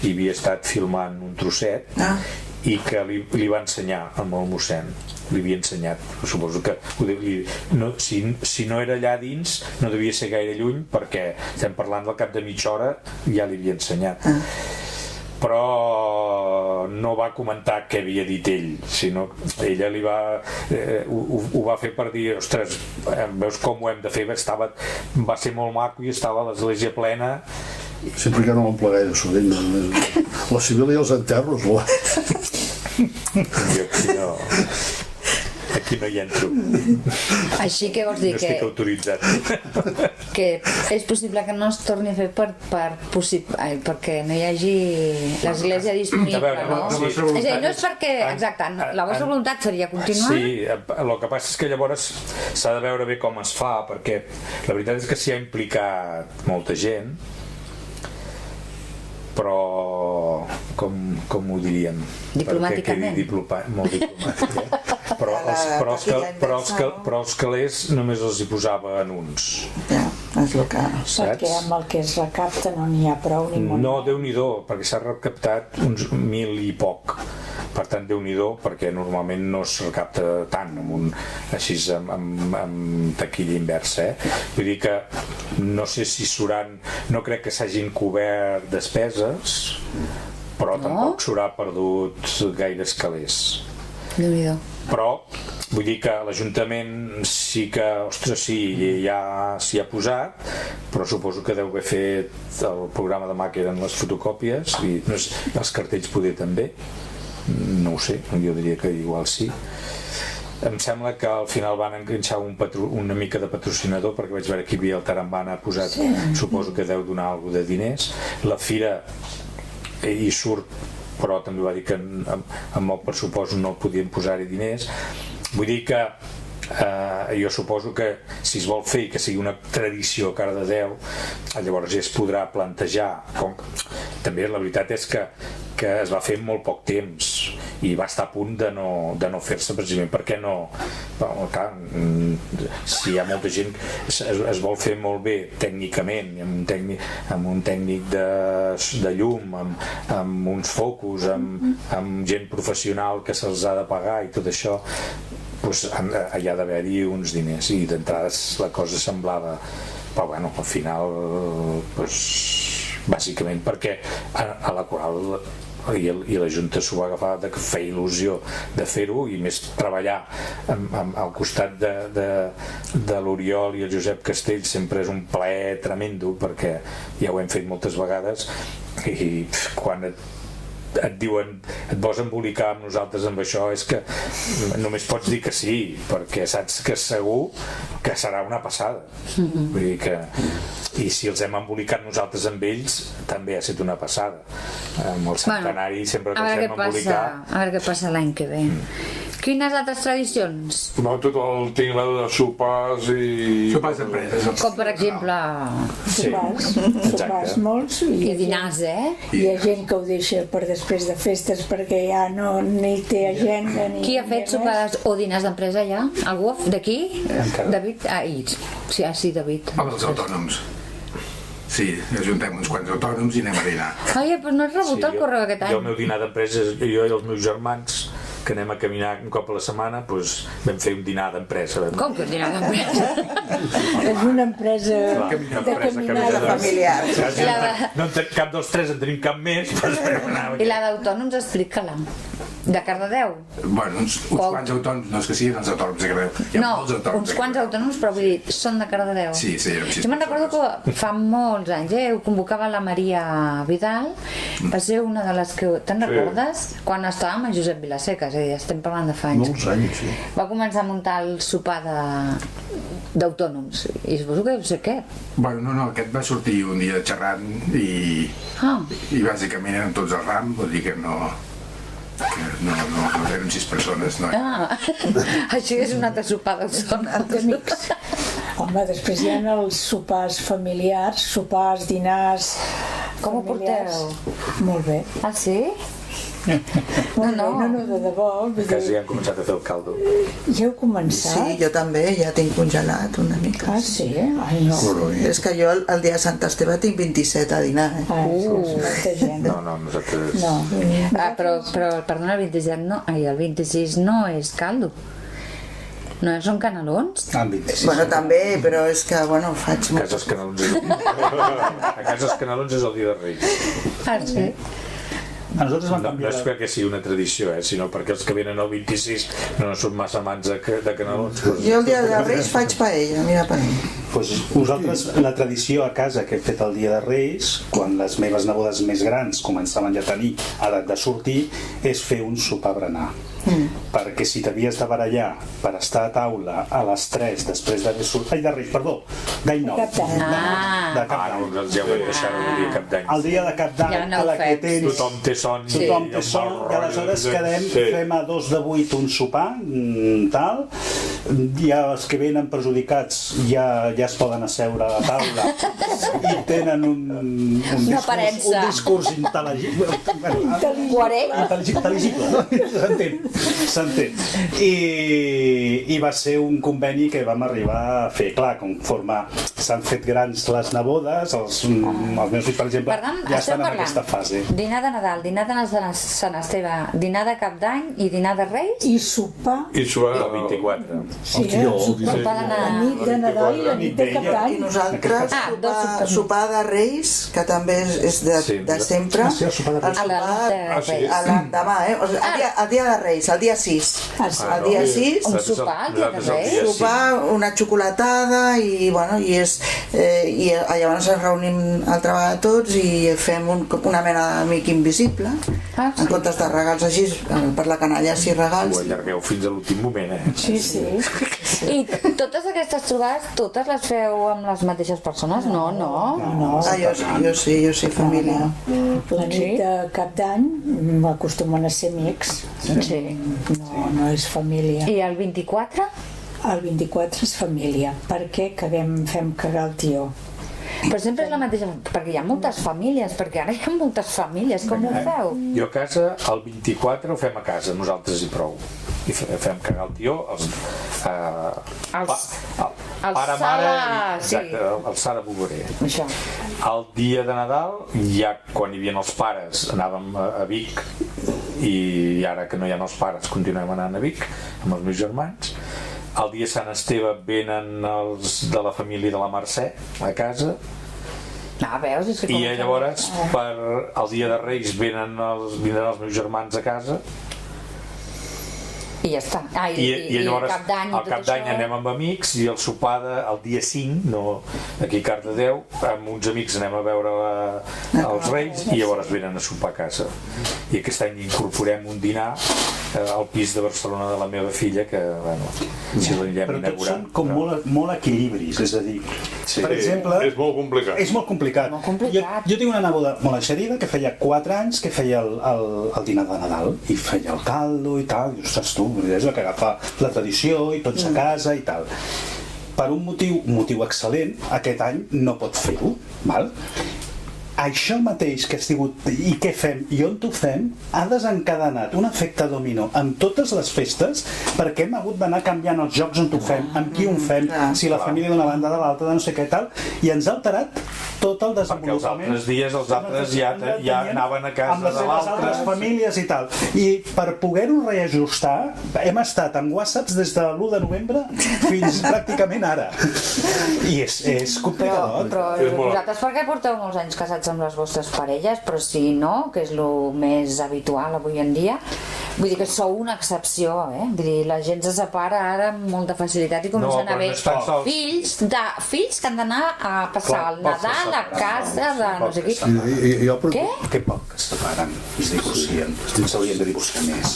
i havia estat filmant un trosset i que li va ensenyar amb el mossèn, li havia ensenyat, suposo que si no era allà dins no devia ser gaire lluny perquè estem parlant del cap de mitja hora ja li havia ensenyat però no va comentar què havia dit ell, sinó ella li va ho va fer per dir, ostres, veus com ho hem de fer, va ser molt maco i estava a l'església plena. Sempre que no m'emplea gaire sovint, la Sibila i els enterros, Aquí i no hi entro. Així que vols dir No estic autoritzat. que és possible que no es torni a fer perquè no hi hagi l'església disponible, A veure, no? sí. És a dir, no és perquè, exacte, la vostra voluntat seria continuar? Sí, el que passa és que llavors s'ha de veure bé com es fa, perquè la veritat és que s'hi ha implicat molta gent, però com ho diríem? Diplomàticament. Molt diplomàtic, però els calés només els hi posaven uns. Ja, és el que... Perquè amb el que es recapta no n'hi ha prou ni molt. No, Déu-n'hi-do, perquè s'ha recaptat uns 1.000 i poc. Per tant, Déu-n'hi-do, perquè normalment no es recapta tant així amb taquilla inversa. Vull dir que no sé si no crec que s'hagin cobert despeses, però tampoc s'haurà perdut gaires calés. Déu-n'hi-do. Però vull dir que l'Ajuntament sí que, ostres, sí, ja s'hi ha posat, però suposo que deu haver fet el programa de mà que eren les fotocòpies i els cartells poder també, no ho sé, jo diria que igual sí. Em sembla que al final van enganxar una mica de patrocinador, perquè vaig veure que hi havia el Tarambana posat, suposo que deu donar alguna de diners. La fira hi surt, però també va dir que amb el pressupost no podien posar-hi diners. Vull dir que jo suposo que si es vol fer i que sigui una tradició a Cardedeu, llavors ja es podrà plantejar. També la veritat és que es va fer en molt poc temps i va estar a punt de no fer-se, precisament perquè no... Clar, si hi ha molta gent es vol fer molt bé tècnicament, amb un tècnic de llum, amb uns focus, amb gent professional que se'ls ha de pagar i tot això, doncs hi ha d'haver-hi uns diners, i d'entrada la cosa semblava, però bueno, al final doncs, bàsicament perquè a la coral i la Junta s'ho va agafar, que feia il·lusió de fer-ho, i més treballar al costat de l'Oriol i el Josep Castell sempre és un plaer tremendo, perquè ja ho hem fet moltes vegades, i quan et diuen, et vols embolicar amb nosaltres amb això, és que només pots dir que sí, perquè saps que segur que serà una passada. Vull dir que, i si els hem embolicat nosaltres amb ells, també ha estat una passada. Amb el centenari sempre que els hem embolicat. A veure què passa l'any que ve. Quines altres tradicions? No, tot el tinglado de sopars i... Sopars d'empreses. Com per exemple... Sopars molts i dinars, Hi ha gent que ho deixa per després de festes perquè ja no ni té agenda ni... Qui ha fet sopars o dinars d'empresa ja? Algú d'aquí? David? Sí, David. Amb els autònoms. Sí, ajuntem uns quants autònoms i anem a dinar. Ai, però no has rebut el correu aquest any. Jo el meu dinar d'empresa, jo i els meus germans, que anem a caminar un cop a la setmana, doncs vam fer un dinar d'empresa. Com que un dinar d'empresa? És una empresa de caminada familiar. No en cap dels tres en tenim cap més. I la d'autònoms, explica-la. De Cardedeu? Bueno, uns quants autònoms, no és que siguin els autònoms de Cardedeu. Hi ha molts autònoms. Uns quants autònoms, però vull dir, són de Cardedeu. Sí. Jo me'n recordo que fa molts anys, ho convocava la Maria Vidal, va ser una de les que... Te'n recordes? Quan estàvem amb Josep Vilaseca, és a dir, estem parlant de fa anys. Molts anys, sí. Va començar a muntar el sopar d'autònoms, i suposo que deu ser aquest. Bueno, no, aquest va sortir un dia xerrant i bàsicament eren tots al ram, vol dir que no eren 6 persones, no. Així és un altre sopar d'autònoms. Home, després hi ha els sopars familiars, sopars, dinars... Com ho porteu? Molt bé. Ah, sí? No, de debò. Quasi ja hem començat a fer el caldo. Ja heu començat? Sí, jo també, ja tinc congelat una mica. Ah, sí? Ai, no. És que jo el dia de Sant Esteve tinc 27 a dinar, És molta gent. No, nosaltres... No. Però, perdona, el 27 no, el 26 no és caldo. No són canelons? Bueno, també, però és que, bueno, faig... A casa els canelons és el dia de Reis. Ah, sí? A nosaltres vam No canviar... és perquè sigui una tradició, sinó perquè els que venen el 26 no són massa amants de canelons. Jo el dia de Reis faig paella, mira per mi. Pues nosaltres, la tradició a casa que hem fet el dia de Reis, quan les meves nebodes més grans començaven ja a tenir edat de sortir, és fer un sopar berenar. perquè si t'havies de barallar per estar a taula a les 3 després d'haver sortit... Ai, de Reis, perdó, d'any nou. Cap d'any. De Cap Ara d'any. ja ho hem deixat el dia cap d'any. El dia de Cap d'any, Ja no a la ho que fem. tens... Tothom té son. Tothom té son, i aleshores quedem, fem a 2 de 8 un sopar, tal, ja els que venen perjudicats ja es poden asseure a la taula i tenen un discurs intel·ligible. S'entén. I va ser un conveni que vam arribar a fer. Clar, conforme s'han fet grans les nebodes, els meus fills, per exemple, Per tant, ja estem estan en aquesta fase. dinar de Nadal, dinar de Sant Esteve, dinar de Cap d'Any i dinar de Reis. I sopar. I suar El 24. Sí, Sopar de la nit de Nadal i la nit de Cap I d'Any. nosaltres, dos sopar de Reis, que també és de sempre, Ah, sí, el sopar de Reis. A la nit de Reis. a l'endemà, o sigui, el dia de Reis, el dia 6. El dia 6, Un sopar el dia de Reis? sopar, una xocolatada i, bueno, i llavors ens reunim altra vegada tots i fem una mena d'amic invisible, en comptes de regals així, per la canalla 6 regals. Ho allargueu fins a l'últim moment, Sí, sí. I totes aquestes trobades, totes les feu amb les mateixes persones? No. Jo sí, família. La nit de Cap d'Any acostumen a ser amics. Sí. No és família. I el 24? El 24 és família, perquè fem cagar el tió. Però sempre és la mateixa, perquè hi ha moltes famílies, perquè ara hi ha moltes famílies, com ho feu? Jo a casa, el 24 ho fem a casa, nosaltres i prou. I fem cagar el tió, el pare, mare, sí. exacte, el Sara Boguer. Això. El dia de Nadal, ja quan hi havia els pares, anàvem a Vic, i ara que no hi ha els pares, continuem anant a Vic amb els meus germans. El dia de Sant Esteve venen els de la família de la Mercè a casa, Veus? És que i llavors per el dia de Reis vindran els meus germans a casa. I ja està. I llavors Cap d'Any i al tot Cap d'Any això. anem amb amics i el sopar el dia 5, no, aquí a Cardedeu, amb uns amics anem a veure els Reis i llavors venen a sopar a casa. I aquest any incorporem un dinar al pis de Barcelona de la meva filla, que bueno, si l'anirem Però tots inaugurant. són com molt equilibris, és a dir, per exemple... És molt complicat. És molt complicat. Molt complicat. Jo tinc una neboda molt eixerida que feia 4 anys que feia el dinar de Nadal i feia el caldo i tal, i ostres tu, és el que agafa la tradició i tots a casa i tal. Per un motiu excel·lent, aquest any no pot fer-ho, val? Això mateix que ha sigut i què fem i on ho fem ha desencadenat un efecte dominó amb totes les festes, perquè hem hagut d'anar canviant els jocs on ho fem, amb qui ho fem, si la família d'una banda de l'altra, de no sé què tal, i ens ha alterat tot el desenvolupament. Perquè els altres dies els altres ja anaven a casa amb les de seves l'altre. altres famílies i tal. I per poder-ho reajustar hem estat amb whatsapps des de l'1 de novembre fins pràcticament ara. I és complicat. Però vosaltres perquè porteu molts anys casats amb les vostres parelles, però si no, que és el més habitual avui en dia, vull dir que sou una excepció, Vull dir, la gent se separa ara amb molta facilitat i comencen a haver fills que han d'anar a passar el Nadal a casa de no sé qui. Què? Que poc que es separen, es divorcien, s'haurien de divorciar més.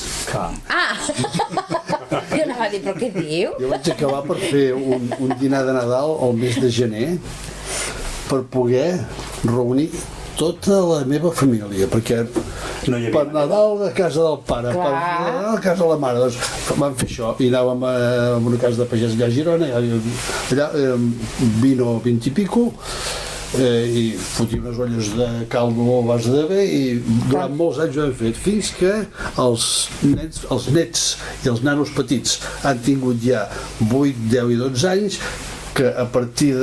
Jo anava a dir, però què diu? Jo vaig acabar per fer un dinar de Nadal al mes de gener per poder reunir tota la meva família, perquè No hi havia per manera. Nadal a casa del pare, per Nadal a casa de la mare, doncs vam fer això, i anàvem a una casa de pagès allà a Girona, allà 20 i pico, i fotia unes olles de caldo a base de bé, i durant molts anys ho hem fet, fins que els nets i els nanos petits han tingut ja 8, 10 i 12 anys, que a partir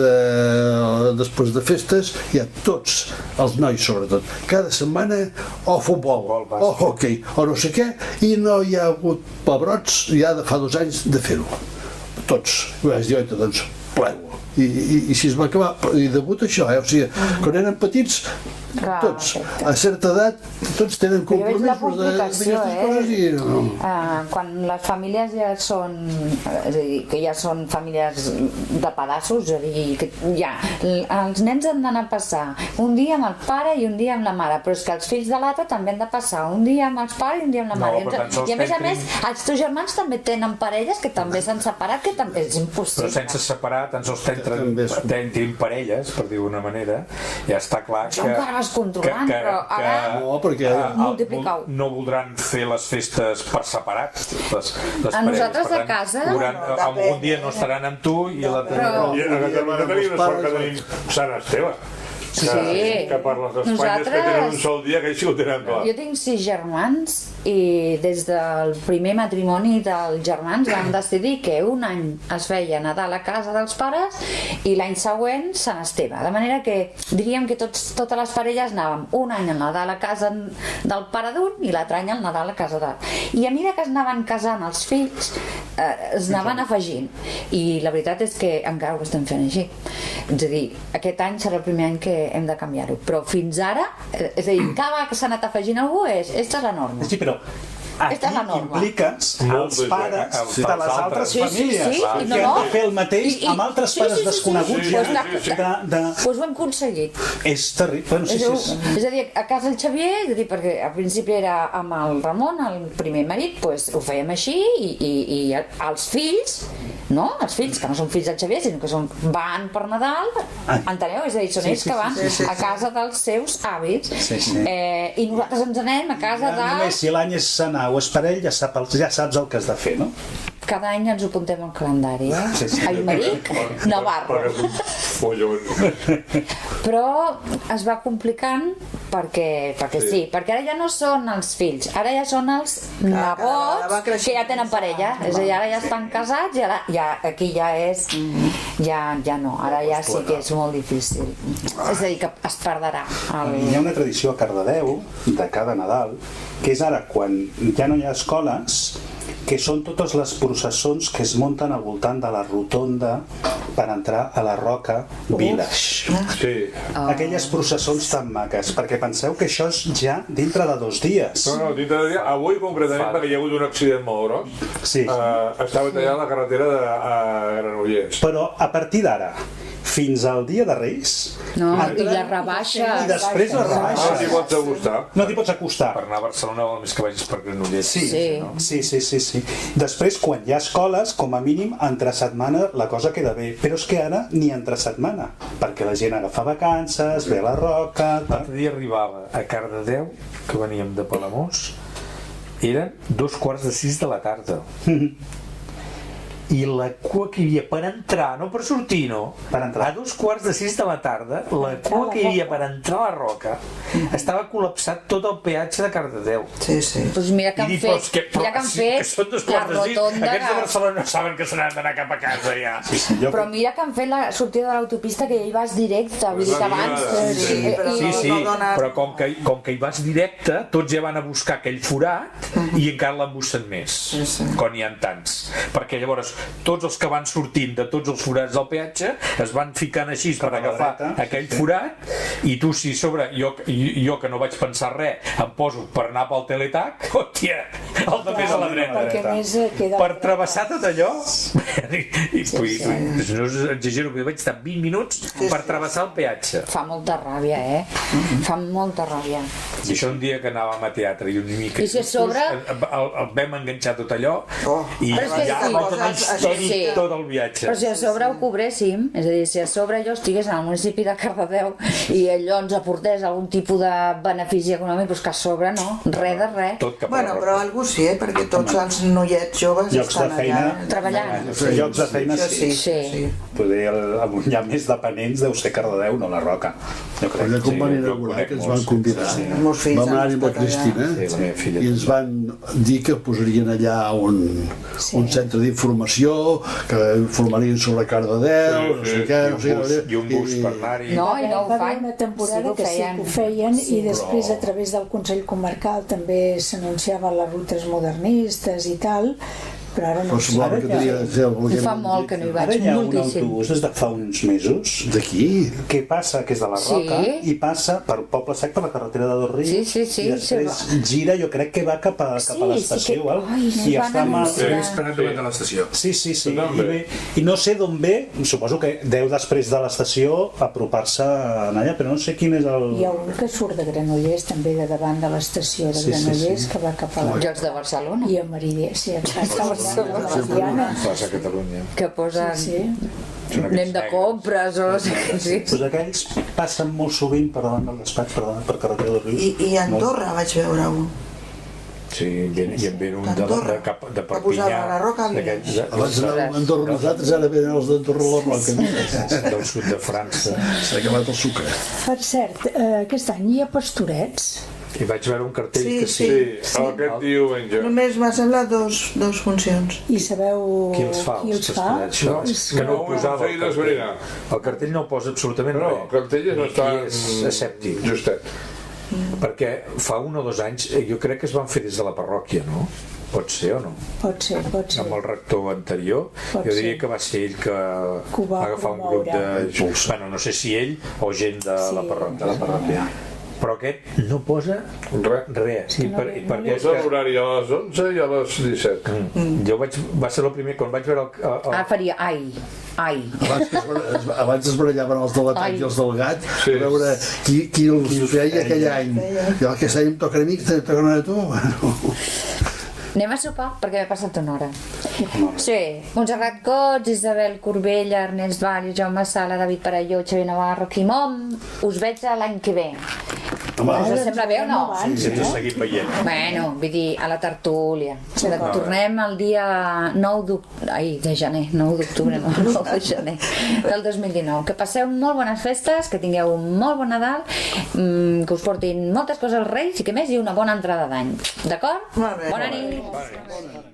després de festes hi ha tots els nois sobretot cada setmana o futbol o hockey o no sé què, i no hi ha hagut pebrots ja de fa 2 anys de fer-ho tots, i vaig dir, oita, doncs plego, i si es va acabar, i degut a això, o sigui, quan eren petits Clar, Tots. A certa edat, tots tenen jo veig la compromisos complicació, d'aquestes coses i... No. Quan les famílies ja són, és a dir, que ja són famílies de pedaços, és a dir, que ja, els nens han d'anar a passar un dia amb el pare i un dia amb la mare, però és que els fills de l'altre també han de passar un dia amb els pares i un dia amb la mare. I a més, els teus germans també tenen parelles que també s'han separat, que també és impossible. Però sense separar, tan sols t'entren parelles, per dir d'una manera, ja està clar que... encara vas controlant, però ara... No, perquè... multiplicar-ho. No voldran fer les festes per separat, les A nosaltres parelles. a casa... Un dia no estaran amb tu i l'altre... I a Catalunya tenim la sort que tenim Sant Esteve. Sí. Que per les Espanyes que tenen un sol dia, que així ho tenen clar. Jo tinc 6 germans i des del primer matrimoni dels germans vam decidir que un any es feia Nadal a casa dels pares i l'any següent Sant Esteve. De manera que diríem que totes les parelles anàvem un any al Nadal a casa del pare d'un i l'altre any al Nadal a casa de... I a mesura que es anaven casant els fills es anaven afegint. I la veritat és que encara ho estem fent així. És a dir, aquest any serà el primer any que hem de canviar-ho, però fins ara, és a dir, cada vegada que s'ha anat afegint algú esta és la norma. Sí, però aquí impliques els pares de les altres famílies que han de fer el mateix amb altres pares desconeguts ja Doncs ho hem aconseguit. És terrible. És a dir, a casa el Xavier, és a dir, perquè al principi era amb el Ramon, el primer marit, doncs ho fèiem així i els fills, no? Els fills que no són fills del Xavier, sinó que van per Nadal, enteneu? És a dir, són ells que van a casa dels seus avis i nosaltres ens anem a casa de... Només si l'any és sanar o és parell, ja saps el que has de fer, no? Cada any ens ho apuntem al calendari, Aymeric, Navarro. Però es va complicant perquè ara ja no són els fills, ara ja són els nebots que ja tenen parella, és a dir, ara ja estan casats i ara aquí ja és ja no, ara ja sí que és molt difícil, és a dir, que es perdrà. Hi ha una tradició a Cardedeu de cada Nadal, que és ara quan ja no hi ha escoles, que són totes les processons que es munten al voltant de la rotonda per entrar a la Roca Village. Aquelles processons tan maques, perquè penseu que això és ja dintre de 2 dies. No, dintre de dies. Avui concretament, perquè hi ha hagut un accident molt gros, estava tallant la carretera a Granollers. Però a partir d'ara, fins al dia de Reis... No, i la rebaixa... I després la rebaixa. No t'hi pots acostar. No t'hi pots acostar. Per anar a Barcelona vol més que vagis per Granollers. Sí. Després, quan hi ha escoles, com a mínim, entre setmana la cosa queda bé. Però és que ara ni entre setmana, perquè la gent agafa vacances, ve a la Roca... L'altre dia arribava a Cardedeu, que veníem de Palamós, eren 2:45 de la tarda. I la cua que hi havia per entrar, no per sortir, no? Per entrar. A 5:45 de la tarda, la cua que hi havia per entrar a la Roca estava col·lapsat tot el peatge de Cardedeu. Sí. Doncs mira que han fet, que són 2:45, aquests de Barcelona no saben que se n'han d'anar cap a casa ja. Però mira que han fet la sortida de l'autopista, que ja hi vas directe, vull dir que abans... Sí, però com que hi vas directe, tots ja van a buscar aquell forat i encara l'embussen més, quan n'hi ha tants. Perquè llavors tots els que van sortint de tots els forats del peatge es van ficant així per agafar aquell forat, i tu si sobre jo que no vaig pensar res em poso per anar pel teletac, hòstia, el de més a la dreta per travessar tot allò no exagero, que vaig estar 20 minuts per travessar el peatge. Fa molta ràbia, fa molta ràbia. I això un dia que anàvem a teatre i una mica i si a sobre el vam enganxar tot allò i ja tot el viatge. Però si a sobre ho cobréssim, és a dir, si a sobre jo estigués en el municipi de Cardedeu i allò ens aportés algun tipus de benefici econòmic, doncs que a sobre no, res de res. Bueno, però algú sí, perquè tots els noiets joves estan allà treballant. Llocs de feina sí. Poder on hi ha més dependents deu ser Cardedeu, no la Roca. Allà com van inaugurar, que ens van convidar, vam anar-hi amb la Cristina i ens van dir que posarien allà un centre d'informació, que informarien sobre Cardedeu, no sé què, i un bus per anar-hi. No, i no ho va fan. haver una temporada que sí que ho feien, i després a través del Consell Comarcal també s'anunciaven les rutes modernistes i tal, però ara no Però semblava que tenia de ser algú Fa molt que no hi Ara vaig, hi ha un moltíssim. autobús des de fa uns mesos D'aquí? que passa, que és de la Sí. Roca, i passa per Poble Sec, per la carretera de Dos Rius, Sí, i després gira, jo crec que va cap a l'estació, que- val? ai, no i van està amb anunciar. He esperat davant de l'estació. Sí. Jo també. I no sé d'on ve, suposo que deu després de l'estació apropar-se a allà, però no sé quin és el... Hi ha un que surt de Granollers, també de davant de l'estació de Sí, Granollers, que va cap a la... Jocs de Barcelona, I a Meridià, sí, exacte. A Barcelona. Meridiana. Plaça Catalunya. que posen... Sí. Anem de compres o no sé què, sí. Doncs aquells passen molt sovint per davant del despatx, per carretera de Rius. I a Andorra vaig veure un. Sí, i en ve un de Que posava Perpinyà, la Roca al d'aquells Abans anàvem a Andorra nosaltres, ara venen els d'Andorra a la Roca. del sud de França. S'ha acabat el sucre. Per cert, aquest any hi ha pastorets. I vaig veure un cartell Sí, que sí. Aquest diumenge. Només m'ha semblat dos funcions. I sabeu Qui els fa, qui els fa? pastorets? No, és que no ho posava ho el he cartell. d'esbrinar. El cartell no ho posa absolutament No, res. el cartell és Ni bastant qui és escèptic. justet. Perquè fa 1 o 2 anys, jo crec que es van fer des de la parròquia, no? Pot ser o no? Pot ser. Amb el rector anterior, Pot jo diria ser. que va ser ell que ho va va agafar un grup promoure. de... Bueno, no sé si ell o gent de Sí. la parròquia. Però aquest no posa res. I perquè És l'horari a les 11 i a les 17. jo va ser el primer, quan vaig veure el Faria ai. Abans es barallaven els del Ai. i els del gat, Sí. a veure qui els feia aquell any. I el que sei em toca a mi, que te toca a tu. Bueno. Anem a sopar, perquè m'he passat una hora. Sí, Montserrat Cots, Isabel Corbella, Ernest Vall, Jaume Sala, David Parelló, Xavier Navarro, Quimom. Us veig l'any que ve. Us sembla bé o no? si ens seguim veient. Bueno, vull dir, a la tertúlia. Tornem el dia 9 d'octubre, de gener, 9 d'octubre, no, 9 de gener del 2019. Que passeu molt bones festes, que tingueu un molt bon Nadal, que us portin moltes coses als Reis i que més i una bona entrada d'any. D'acord? Molt bé. Bona nit. Vale.